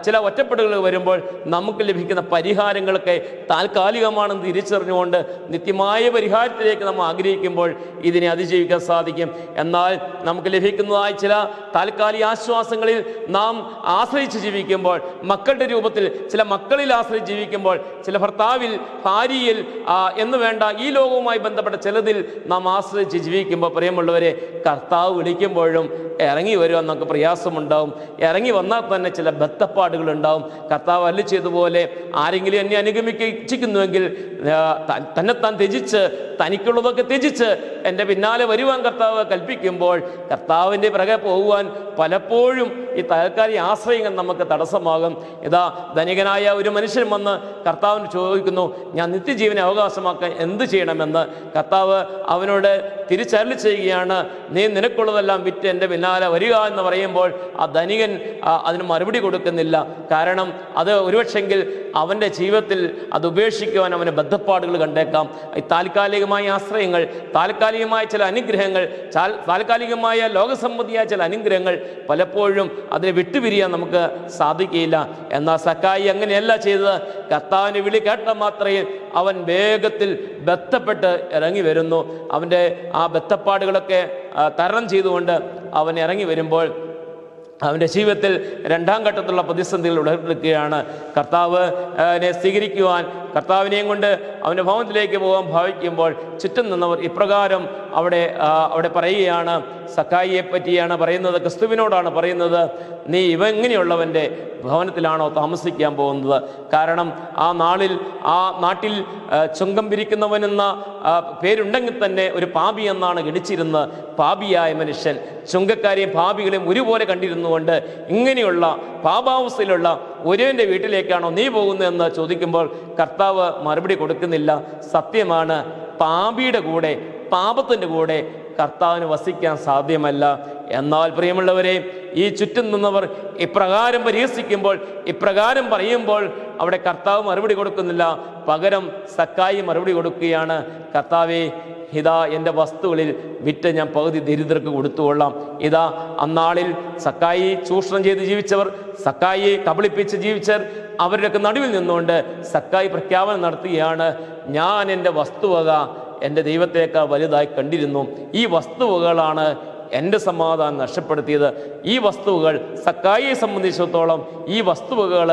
Speaker 2: ചില ഒറ്റപ്പെടലുകൾ വരുമ്പോൾ നമുക്ക് ലഭിക്കുന്ന പരിഹാരങ്ങളൊക്കെ താൽക്കാലികമാണെന്ന് തിരിച്ചറിഞ്ഞുകൊണ്ട് നിത്യമായ പരിഹാരത്തിലേക്ക് നമ്മൾ ആഗ്രഹിക്കുമ്പോൾ ഇതിനെ അതിജീവിക്കാൻ സാധിക്കും. എന്നാൽ നമുക്ക് ലഭിക്കുന്നതായ ചില താൽക്കാലിക ആശ്വാസങ്ങളിൽ നാം ആശ്രയിച്ച് ജീവിക്കുമ്പോൾ, മക്കളുടെ രൂപത്തിൽ ചില മക്കളിൽ ആശ്രയിച്ച് ജീവിക്കുമ്പോൾ, ചില ഭർത്താവിൽ, ഭാര്യയിൽ എന്ന് വേണ്ട ഈ ലോകവുമായി ബന്ധപ്പെട്ട ചിലതിൽ നാം ആശ്രയിച്ച് ജീവിക്കുമ്പോൾ പ്രിയമുള്ളവരെ, കർത്താവ് വിളിക്കുമ്പോഴും ഇറങ്ങി വരുവാൻ നമുക്ക് പ്രയാസമുണ്ടാവും. ഇറങ്ങി വന്നാൽ തന്നെ ചില ബദ്ധപ്പാടുകൾ ഉണ്ടാവും. കർത്താവ് അരുളി ചെയ്തതുപോലെ ആരെങ്കിലും എന്നെ അനുഗമിക്കുന്നുവെങ്കിൽ തന്നെത്താൻ ത്യജിച്ച്, തനിക്കുള്ളതൊക്കെ ത്യജിച്ച് എൻ്റെ പിന്നാലെ വരുവാൻ കർത്താവ് കൽപ്പിക്കുമ്പോൾ കർത്താവിൻ്റെ പിറകെ പോകുവാൻ പലപ്പോഴും ഈ താൽക്കാലിക ആശ്രയങ്ങൾ നമുക്ക് തടസ്സമാകും. ഇതാ ധനികനായ ഒരു മനുഷ്യൻ വന്ന് കർത്താവിന് ചോദിക്കുന്നു, ഞാൻ നിത്യജീവനെ അവകാശമാക്കാൻ എന്ത് ചെയ്യണമെന്ന്. കർത്താവ് അവനോട് തിരിച്ചരുളി ചെയ്യുകയാണ്, നീ നിനക്കുള്ളതെല്ലാം വിറ്റ് എൻ്റെ പിന്നാലെ വരിക എന്ന് പറയുമ്പോൾ ആ ധനികൻ അതിന് മറുപടി കൊടുക്കുന്നില്ല. കാരണം അത് ഒരുപക്ഷെങ്കിൽ അവൻ്റെ ജീവിതത്തിൽ അത് ഉപേക്ഷിക്കുവാൻ അവന് ബദ്ധപ്പാടുകൾ കണ്ടേക്കാം. ഈ താൽക്കാലികമായ ആശ്രയങ്ങൾ, താൽക്കാലികമായ ചില അനുഗ്രഹങ്ങൾ, താൽക്കാലികമായ ലോകസമ്മതിയായ ചില അനുഗ്രഹങ്ങൾ പലപ്പോഴും അതിനെ വിട്ടുപിരിയാൻ നമുക്ക് സാധിക്കുകയില്ല. എന്നാൽ സക്കായി അങ്ങനെയല്ല ചെയ്തത്. കർത്താവിൻ്റെ വിളി കേട്ട മാത്രമേ അവൻ വേഗത്തിൽ ബന്ധപ്പെട്ട് ഇറങ്ങി വരുന്നു. അവൻ്റെ ആ ബന്ധപ്പാടുകളൊക്കെ തരണം ചെയ്തുകൊണ്ട് അവൻ ഇറങ്ങി വരുമ്പോൾ അവൻ്റെ ജീവിതത്തിൽ രണ്ടാം ഘട്ടത്തിലുള്ള പ്രതിസന്ധികൾ ഉടലെടുക്കുകയാണ്. കർത്താവിനെ സ്വീകരിക്കുവാൻ, കർത്താവിനെയും കൊണ്ട് അവൻ്റെ ഭവനത്തിലേക്ക് പോകാൻ ഭാവിക്കുമ്പോൾ ചുറ്റും നിന്നവർ ഇപ്രകാരം അവിടെ പറയുകയാണ്. സക്കായിയെ പറ്റിയാണ് പറയുന്നത്, ക്രിസ്തുവിനോടാണ് പറയുന്നത്, നീ ഇങ്ങനെയുള്ളവൻ്റെ ഭവനത്തിലാണോ താമസിക്കാൻ പോകുന്നത്? കാരണം ആ നാട്ടിൽ ചുങ്കം പിരിക്കുന്നവനെന്ന പേരുണ്ടെങ്കിൽ തന്നെ ഒരു പാപി എന്നാണ് ഗണിച്ചിരുന്നത്. പാപിയായ മനുഷ്യൻ ചുങ്കക്കാരെയും പാപികളെയും ഒരുപോലെ കണ്ടിരുന്നുകൊണ്ട് ഇങ്ങനെയുള്ള പാപാവസ്ഥയിലുള്ള ഒരുവൻ്റെ വീട്ടിലേക്കാണോ നീ പോകുന്നതെന്ന് ചോദിക്കുമ്പോൾ കർത്താവ് മറുപടി കൊടുക്കുന്നില്ല. സത്യമാണ്, പാപിയുടെ കൂടെ, പാപത്തിൻ്റെ കൂടെ കർത്താവിന് വസിക്കാൻ സാധ്യമല്ല. എന്നാൽ പ്രിയമുള്ളവരെ, ഈ ചുറ്റും നിന്നവർ ഇപ്രകാരം പരിഹസിക്കുമ്പോൾ, ഇപ്രകാരം പറയുമ്പോൾ അവിടെ കർത്താവ് മറുപടി കൊടുക്കുന്നില്ല. പകരം സക്കായി മറുപടി കൊടുക്കുകയാണ്, കർത്താവേ, ഇതാ എൻ്റെ വസ്തുക്കളിൽ വിറ്റ് ഞാൻ പകുതി ദരിദ്രർക്ക് കൊടുത്തുകൊള്ളാം. ഇതാ അന്നാളിൽ സക്കായി ചൂഷണം ചെയ്ത് ജീവിച്ചവർ, സക്കായി കബളിപ്പിച്ച് ജീവിച്ചവർ, അവരുടെയൊക്കെ നടുവിൽ നിന്നുകൊണ്ട് സക്കായി പ്രഖ്യാപനം നടത്തുകയാണ്, ഞാൻ എൻ്റെ വസ്തുവക എൻ്റെ ദൈവത്തേക്കാൾ വലുതായി കണ്ടിരുന്നു. ഈ വസ്തുവകളാണ് എൻ്റെ സമാധാനം നഷ്ടപ്പെടുത്തിയത്. ഈ വസ്തുവകൾ സക്കായിയെ സംബന്ധിച്ചിടത്തോളം ഈ വസ്തുവകൾ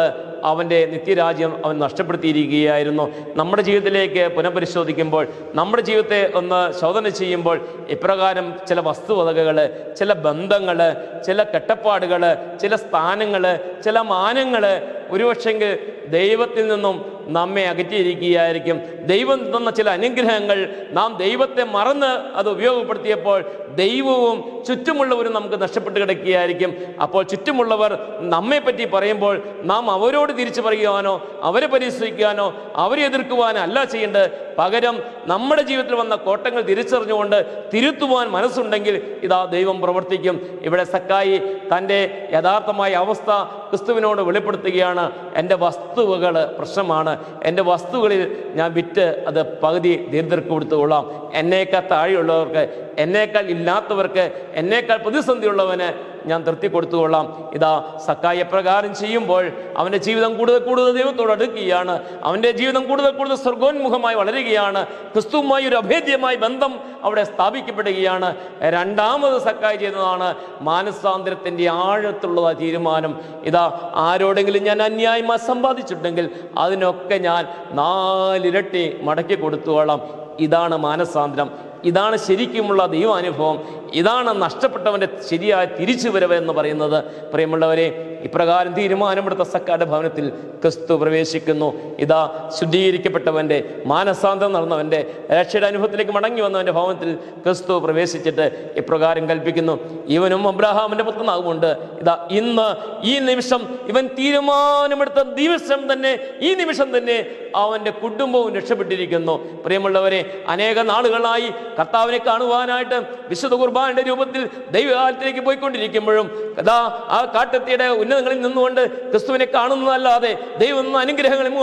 Speaker 2: അവൻ്റെ നിത്യരാജ്യം അവൻ നഷ്ടപ്പെടുത്തിയിരിക്കുകയായിരുന്നു. നമ്മുടെ ജീവിതത്തിലേക്ക് പുനഃപരിശോധിക്കുമ്പോൾ, നമ്മുടെ ജീവിതത്തെ ഒന്ന് ശോധന ചെയ്യുമ്പോൾ ഇപ്രകാരം ചില വസ്തുവകകൾ, ചില ബന്ധങ്ങൾ, ചില കെട്ടപ്പാടുകൾ, ചില സ്ഥാനങ്ങൾ, ചില മാനങ്ങൾ ഒരുപക്ഷെങ്കിൽ ദൈവത്തിൽ നിന്നും നമ്മെ അകറ്റിയിരിക്കുകയായിരിക്കും. ദൈവം തന്ന ചില അനുഗ്രഹങ്ങൾ നാം ദൈവത്തെ മറന്ന് അത് ഉപയോഗപ്പെടുത്തിയപ്പോൾ ദൈവവും ചുറ്റുമുള്ളവരും നമുക്ക് നഷ്ടപ്പെട്ട് കിടക്കുകയായിരിക്കും. അപ്പോൾ ചുറ്റുമുള്ളവർ നമ്മെപ്പറ്റി പറയുമ്പോൾ നാം അവരോട് തിരിച്ചു പറയുവാനോ അവരെ പരിഹസിക്കാനോ അവരെ എതിർക്കുവാനോ അല്ല ചെയ്യേണ്ടത്. പകരം നമ്മുടെ ജീവിതത്തിൽ വന്ന കോട്ടങ്ങൾ തിരിച്ചറിഞ്ഞുകൊണ്ട് തിരുത്തുവാൻ മനസ്സുണ്ടെങ്കിൽ ഇതാ ദൈവം പ്രവർത്തിക്കും. ഇവിടെ സക്കായി തൻ്റെ യഥാർത്ഥമായ അവസ്ഥ ക്രിസ്തുവിനോട് വെളിപ്പെടുത്തുകയാണ്. എൻ്റെ വസ്തുവകൾ പ്രശ്നമാണ്, എൻ്റെ വസ്തുക്കളിൽ ഞാൻ വിറ്റ് അത് പകുതി ദരിദ്രർക്ക് കൊടുത്തുകൊള്ളാം. എന്നേക്കാൾ താഴെയുള്ളവർക്ക്, എന്നേക്കാൾ ഇല്ലാത്തവർക്ക്, എന്നേക്കാൾ പ്രതിസന്ധിയുള്ളവന് ഞാൻ തൃപ്തി കൊടുത്തുകൊള്ളാം. ഇതാ സക്കായി എപ്രകാരം ചെയ്യുമ്പോൾ അവൻ്റെ ജീവിതം കൂടുതൽ ദൈവത്തോട് അടുക്കുകയാണ്. അവൻ്റെ ജീവിതം കൂടുതൽ സ്വർഗോന്മുഖമായി വളരുകയാണ്. ക്രിസ്തുവുമായി ഒരു അഭേദ്യമായ ബന്ധം അവിടെ സ്ഥാപിക്കപ്പെടുകയാണ്. രണ്ടാമത് സക്കായി ചെയ്തതാണ് മാനസാന്തരത്തിൻ്റെ ആഴത്തുള്ള തീരുമാനം. ഇതാ ആരോടെങ്കിലും ഞാൻ അന്യായമായി സമ്പാദിച്ചിട്ടുണ്ടെങ്കിൽ അതിനൊക്കെ ഞാൻ 4 ഇരട്ടി മടക്കി കൊടുത്തുകൊള്ളാം. ഇതാണ് മാനസാന്തരം, ഇതാണ് ശരിക്കുമുള്ള ദൈവാനുഭവം. ഇതാണ് നഷ്ടപ്പെട്ടവൻ്റെ ശരിയായ തിരിച്ചുവരവ് എന്ന് പറയുന്നത്. പ്രിയമുള്ളവരെ, ഇപ്രകാരം തീരുമാനമെടുത്ത സക്കായുടെ ഭവനത്തിൽ ക്രിസ്തു പ്രവേശിക്കുന്നു. ഇതാ ശുദ്ധീകരിക്കപ്പെട്ടവൻ്റെ, മാനസാന്തരം നടന്നവൻ്റെ, രക്ഷയുടെ അനുഭവത്തിലേക്ക് മടങ്ങി വന്നവൻ്റെ ഭവനത്തിൽ ക്രിസ്തു പ്രവേശിച്ചിട്ട് ഇപ്രകാരം കൽപ്പിക്കുന്നു, ഇവനും അബ്രഹാമിൻ്റെ പുത്രനാകുമുണ്ട്. ഇതാ ഇന്ന് ഈ നിമിഷം ഇവൻ തീരുമാനമെടുത്ത ദിവസം തന്നെ, ഈ നിമിഷം തന്നെ അവൻ്റെ കുടുംബവും രക്ഷപ്പെട്ടിരിക്കുന്നു. പ്രിയമുള്ളവരെ, അനേക നാളുകളായി കർത്താവിനെ കാണുവാനായിട്ട് വിശുദ്ധ കുർബാനയുടെ രൂപത്തിൽ ദൈവകാലത്തിലേക്ക് പോയിക്കൊണ്ടിരിക്കുമ്പോഴും അതാ ആ കാട്ടത്തിയുടെ ഉന്നതങ്ങളിൽ നിന്നുകൊണ്ട് ക്രിസ്തുവിനെ കാണുന്നതല്ലാതെ, ദൈവം അനുഗ്രഹങ്ങളിൽ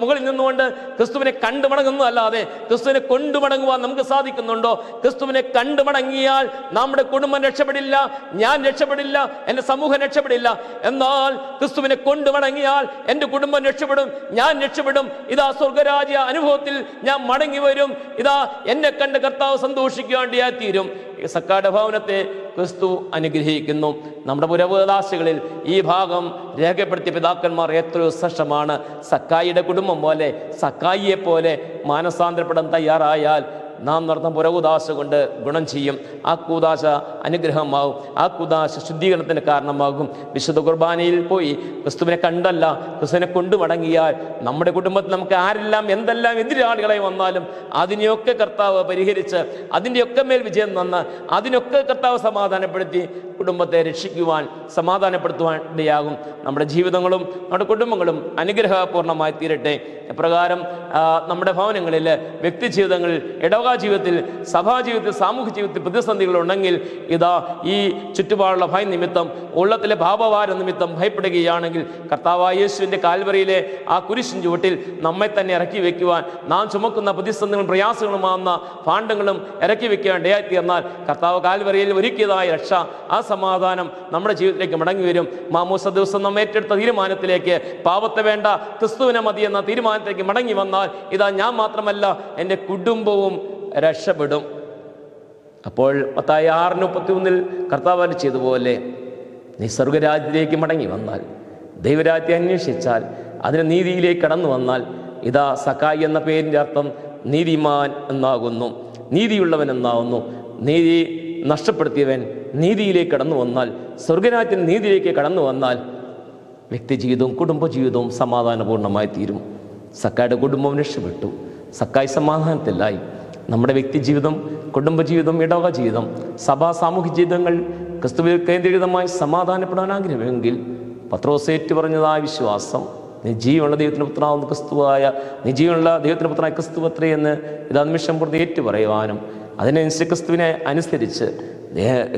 Speaker 2: മുകളിൽ നിന്നുകൊണ്ട് ക്രിസ്തുവിനെ കണ്ടു മടങ്ങുന്നതല്ലാതെ ക്രിസ്തുവിനെ കൊണ്ടുമടങ്ങുവാൻ നമുക്ക് സാധിക്കുന്നുണ്ടോ? ക്രിസ്തുവിനെ കണ്ടു മടങ്ങിയാൽ നമ്മുടെ കുടുംബം രക്ഷപ്പെടില്ല, ഞാൻ രക്ഷപ്പെടില്ല, എൻ്റെ സമൂഹം രക്ഷപ്പെടില്ല. എന്നാൽ ക്രിസ്തുവിനെ കൊണ്ടുമടങ്ങിയാൽ എൻ്റെ കുടുംബം രക്ഷപ്പെടും, ഞാൻ രക്ഷപ്പെടും. ഇതാ സ്വർഗരാജ്യ അനുഭവത്തിൽ ഞാൻ മടങ്ങി വരും. ഇതാ എന്നെ കണ്ട് കർത്താവ് സന്തോഷിക്കുവാണ്ടിയായി തീരും. സക്കായുടെ ഭവനത്തെ ക്രിസ്തു അനുഗ്രഹിക്കുന്നു. നമ്മുടെ പുരവകാശികളിൽ ഈ ഭാഗം രേഖപ്പെടുത്തിയ പിതാക്കന്മാർ എത്രയോ ശ്രേഷ്ഠമാണ്. സക്കായിയുടെ കുടുംബം പോലെ, സക്കായിയെ പോലെ മാനസാന്തരപ്പെടാൻ തയ്യാറായാൽ നാം നടത്തുന്ന പുരകൂദാശ കൊണ്ട് ഗുണം ചെയ്യും. ആ കൂദാശ അനുഗ്രഹമാകും, ആ കൂദാശ ശുദ്ധീകരണത്തിന് കാരണമാകും. വിശുദ്ധ കുർബാനയിൽ പോയി ക്രിസ്തുവിനെ കണ്ടല്ല, ക്രിസ്തുവിനെ കൊണ്ടു മടങ്ങിയാൽ നമ്മുടെ കുടുംബത്തിൽ നമുക്ക് ആരെല്ലാം എന്തെല്ലാം എതിരാളികളായി വന്നാലും അതിനെയൊക്കെ കർത്താവ് പരിഹരിച്ച്, അതിൻ്റെയൊക്കെ മേൽ വിജയം തന്ന്, അതിനൊക്കെ കർത്താവ് സമാധാനപ്പെടുത്തി കുടുംബത്തെ രക്ഷിക്കുവാൻ, സമാധാനപ്പെടുത്തുവാൻ ഇടയാകും. നമ്മുടെ ജീവിതങ്ങളും നമ്മുടെ കുടുംബങ്ങളും അനുഗ്രഹപൂർണ്ണമായി തീരട്ടെ. എപ്രകാരം നമ്മുടെ ഭവനങ്ങളിൽ, വ്യക്തി ജീവിതങ്ങളിൽ, ഇടവക ജീവിതത്തിൽ, സഭാജീവിതത്തിൽ, സാമൂഹ്യ ജീവിതത്തിൽ പ്രതിസന്ധികളുണ്ടെങ്കിൽ ഇതാ ഈ ചുറ്റുപാടുള്ള ഭയ നിമിത്തം, ഉള്ളത്തിലെ ഭാവഭാര നിമിത്തം ഭയപ്പെടുകയാണെങ്കിൽ കർത്താവായ യേശുവിൻ്റെ കാൽവറിയിലെ ആ കുരിശിൻ ചുവട്ടിൽ നമ്മെ തന്നെ ഇറക്കി വയ്ക്കുവാൻ, നാം ചുമക്കുന്ന പ്രതിസന്ധികളും പ്രയാസങ്ങളുമാകുന്ന ഭാണ്ഡങ്ങളും ഇറക്കി വയ്ക്കാൻ ഇടയായിത്തീർന്നാൽ കർത്താവ് കാൽവറിയിൽ ഒരുക്കിയതായ രക്ഷ, ആ സമാധാനം നമ്മുടെ ജീവിതത്തിലേക്ക് മടങ്ങി വരും. മാമോസ ദിവസം നാം ഏറ്റെടുത്ത തീരുമാനത്തിലേക്ക്, പാപത്തെ വേണ്ട ക്രിസ്തുവിനെ മതി എന്ന തീരുമാനത്തിലേക്ക് മടങ്ങി വന്നാൽ ഇതാ ഞാൻ മാത്രമല്ല എൻ്റെ കുടുംബവും രക്ഷപ്പെടും. അപ്പോൾ മത്തായി 6:31 കർത്താവ് ചെയ്തതുപോലെ നീ സ്വർഗരാജ്യത്തിലേക്ക് മടങ്ങി വന്നാൽ, ദൈവരാജ്യത്തെ അന്വേഷിച്ചാൽ, അതിന് നീതിയിലേക്ക് കടന്നു വന്നാൽ, ഇതാ സക്കായി എന്ന പേരിൻ്റെ അർത്ഥം നീതിമാൻ എന്നാകുന്നു, നീതിയുള്ളവൻ എന്നാകുന്നു. നീതി നഷ്ടപ്പെടുത്തിയവൻ നീതിയിലേക്ക് കടന്നു വന്നാൽ, സ്വർഗരാജ്യത്തിന് നീതിയിലേക്ക് കടന്നു വന്നാൽ വ്യക്തിജീവിതവും കുടുംബജീവിതവും സമാധാനപൂർണ്ണമായി തീരും. സക്കായുടെ കുടുംബം രക്ഷപ്പെട്ടു, സക്കായി സമാധാനത്തിലായി. നമ്മുടെ വ്യക്തിജീവിതം, കുടുംബജീവിതം, ഇടവക ജീവിതം, സഭാ സാമൂഹിക ജീവിതങ്ങൾ ക്രിസ്തുവിൽ കേന്ദ്രീകൃതമായി സമാധാനപ്പെടാൻ ആഗ്രഹമെങ്കിൽ പത്രോസേറ്റ് പറഞ്ഞതായ വിശ്വാസം, നീ ജീവനുള്ള ദൈവത്തിൻ്റെ പുത്രനാവുന്ന ക്രിസ്തുവായ, നീ ജീവനുള്ള ദൈവത്തിൻ്റെ പുത്രനായ ക്രിസ്തു അത്രേ എന്ന് ഇതാ നിമിഷം പുറത്ത് ഏറ്റു പറയുവാനും, അതിനനുസരിച്ച് ക്രിസ്തുവിനെ അനുസരിച്ച്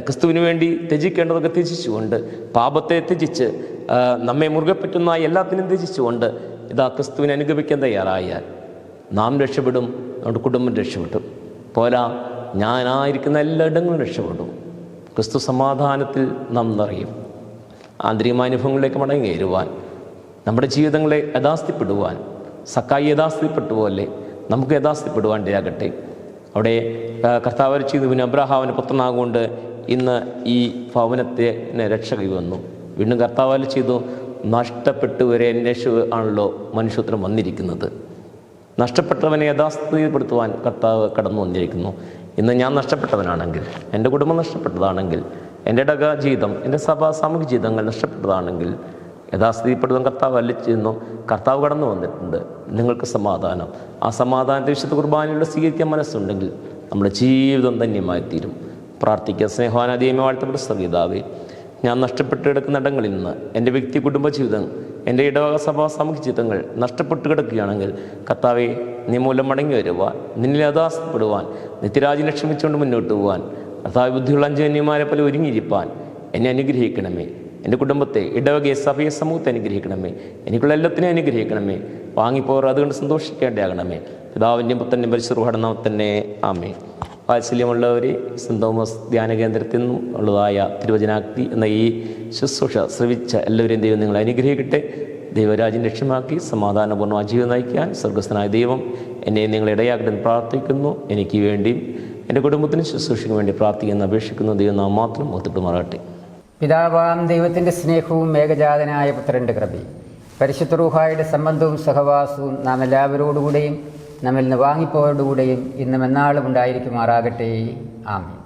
Speaker 2: ക്രിസ്തുവിന് വേണ്ടി ത്യജിക്കേണ്ടതൊക്കെ ത്യജിച്ചുകൊണ്ട്, പാപത്തെ ത്യജിച്ച്, നമ്മെ മുറുകെ പറ്റുന്ന എല്ലാത്തിനും ത്യജിച്ചുകൊണ്ട് ഇതാ ക്രിസ്തുവിനെ അനുഗമിക്കാൻ തയ്യാറായാൽ നാം രക്ഷപ്പെടും, നമ്മുടെ കുടുംബം രക്ഷപ്പെടും. പോരാ, ഞാനായിരിക്കുന്ന എല്ലായിടങ്ങളും രക്ഷപ്പെടും. ക്രിസ്തു സമാധാനത്തിൽ നാം നിറയും. ആന്തരികമായ അനുഭവങ്ങളിലേക്ക് മടങ്ങി കയറുവാൻ, നമ്മുടെ ജീവിതങ്ങളെ യഥാസ്ഥിപ്പെടുവാൻ, സക്കായി യഥാസ്ഥിപ്പെട്ടതുപോലെ നമുക്ക് യഥാസ്ഥിപ്പെടുവാൻ ഇടയാകട്ടെ. അവിടെ കർത്താവ് ചെയ്തു അബ്രഹാമിൻ്റെ പുത്രനാകൊണ്ട് ഇന്ന് ഈ ഭവനത്തെ രക്ഷ കൈവന്നു. വീണ്ടും കർത്താവ് ചെയ്തു നഷ്ടപ്പെട്ടുവരെ അന്വേഷ ആണല്ലോ മനുഷ്യത്വം വന്നിരിക്കുന്നത്. നഷ്ടപ്പെട്ടവനെ യഥാസ്ഥിതിപ്പെടുത്തുവാൻ കർത്താവ് കടന്നു വന്നിരിക്കുന്നു. ഇന്ന് ഞാൻ നഷ്ടപ്പെട്ടവനാണെങ്കിൽ, എൻ്റെ കുടുംബം നഷ്ടപ്പെട്ടതാണെങ്കിൽ, എൻ്റെ ഇടക ജീവിതം, എൻ്റെ സഭാ സാമൂഹിക ജീവിതങ്ങൾ നഷ്ടപ്പെട്ടതാണെങ്കിൽ യഥാസ്ഥിതിപ്പെടുവാൻ കർത്താവ് അല്ലിച്ചിരുന്നു. കർത്താവ് കടന്നു വന്നിട്ടുണ്ട്. നിങ്ങൾക്ക് സമാധാനം, ആ സമാധാനത്തെ വിശുദ്ധ കുർബാനയിലൂടെ സ്വീകരിക്കാൻ മനസ്സുണ്ടെങ്കിൽ നമ്മുടെ ജീവിതം ധന്യമായി തീരും. പ്രാർത്ഥിക്കുക. സ്നേഹാനാദിയമേ വാഴ്ത്തപ്പെട്ട സവിതാവേ, ഞാൻ നഷ്ടപ്പെട്ട് കിടക്കുന്ന ഇടങ്ങളിൽ നിന്ന് എൻ്റെ വ്യക്തി കുടുംബ ജീവിതം, എൻ്റെ ഇടവക സഭാ സാമൂഹിക ജീവിതങ്ങൾ നഷ്ടപ്പെട്ട് കിടക്കുകയാണെങ്കിൽ കർത്താവെ, നീ മൂലം മടങ്ങി വരുവാൻ, നിന്നിൽ യഥാസ്ഥപ്പെടുവാൻ, നിത്യരാജ്യം ലക്ഷ്യമിച്ചുകൊണ്ട് മുന്നോട്ട് പോകാൻ, കർത്താവ് ബുദ്ധിയുള്ള അഞ്ചന്യന്മാരെ പോലെ ഒരുങ്ങിയിരിപ്പാൻ എന്നെ അനുഗ്രഹിക്കണമേ. എൻ്റെ കുടുംബത്തെ, ഇടവകയെ, സഭയെ, സമൂഹത്തെ അനുഗ്രഹിക്കണമേ. എനിക്കുള്ള എല്ലാത്തിനെയും അനുഗ്രഹിക്കണമേ. വാങ്ങിപ്പോർ അതുകൊണ്ട് സന്തോഷിക്കേണ്ടയാകണമേ. പിതാവിൻ്റെയും പുത്രൻ്റെയും പരിശുദ്ധ തന്നെ ആമേൻ. വാത്സല്യമുള്ളവർ, സെന്റ് തോമസ് ധ്യാന കേന്ദ്രത്തിൽ നിന്നും ഉള്ളതായ തിരുവചനാക്തി എന്ന ഈ ശുശ്രൂഷ ശ്രവിച്ച എല്ലാവരെയും ദൈവം നിങ്ങളെ അനുഗ്രഹിക്കട്ടെ. ദൈവരാജ്യം ലക്ഷ്യമാക്കി സമാധാനപൂർണ്ണമായ ജീവിതം നയിക്കാൻ സ്വർഗസ്ഥനായ ദൈവം എന്നെ നിങ്ങളിടയാക്കട്ടെ എന്ന് പ്രാർത്ഥിക്കുന്നു. എനിക്ക് വേണ്ടിയും എൻ്റെ കുടുംബത്തിനും ശുശ്രൂഷയ്ക്ക് വേണ്ടി പ്രാർത്ഥിക്കുന്ന അപേക്ഷിക്കുന്നു. ദൈവം നാം മാത്രം ഒത്തിട്ടുമാറട്ടെ.
Speaker 3: പിതാവാം ദൈവത്തിൻ്റെ സ്നേഹവും ഏകജാതനായ പുത്രൻ്റെ കൃപയും പരിശുദ്ധ റൂഹായുടെ സംബന്ധവും സഹവാസവും നാം എല്ലാവരോടുകൂടെയും നമ്മിൽ നിന്ന് വാങ്ങിപ്പോയോടുകൂടെയും ഇന്നും എന്നാളും ഉണ്ടായിരിക്കുമാറാകട്ടെ. ആമേൻ.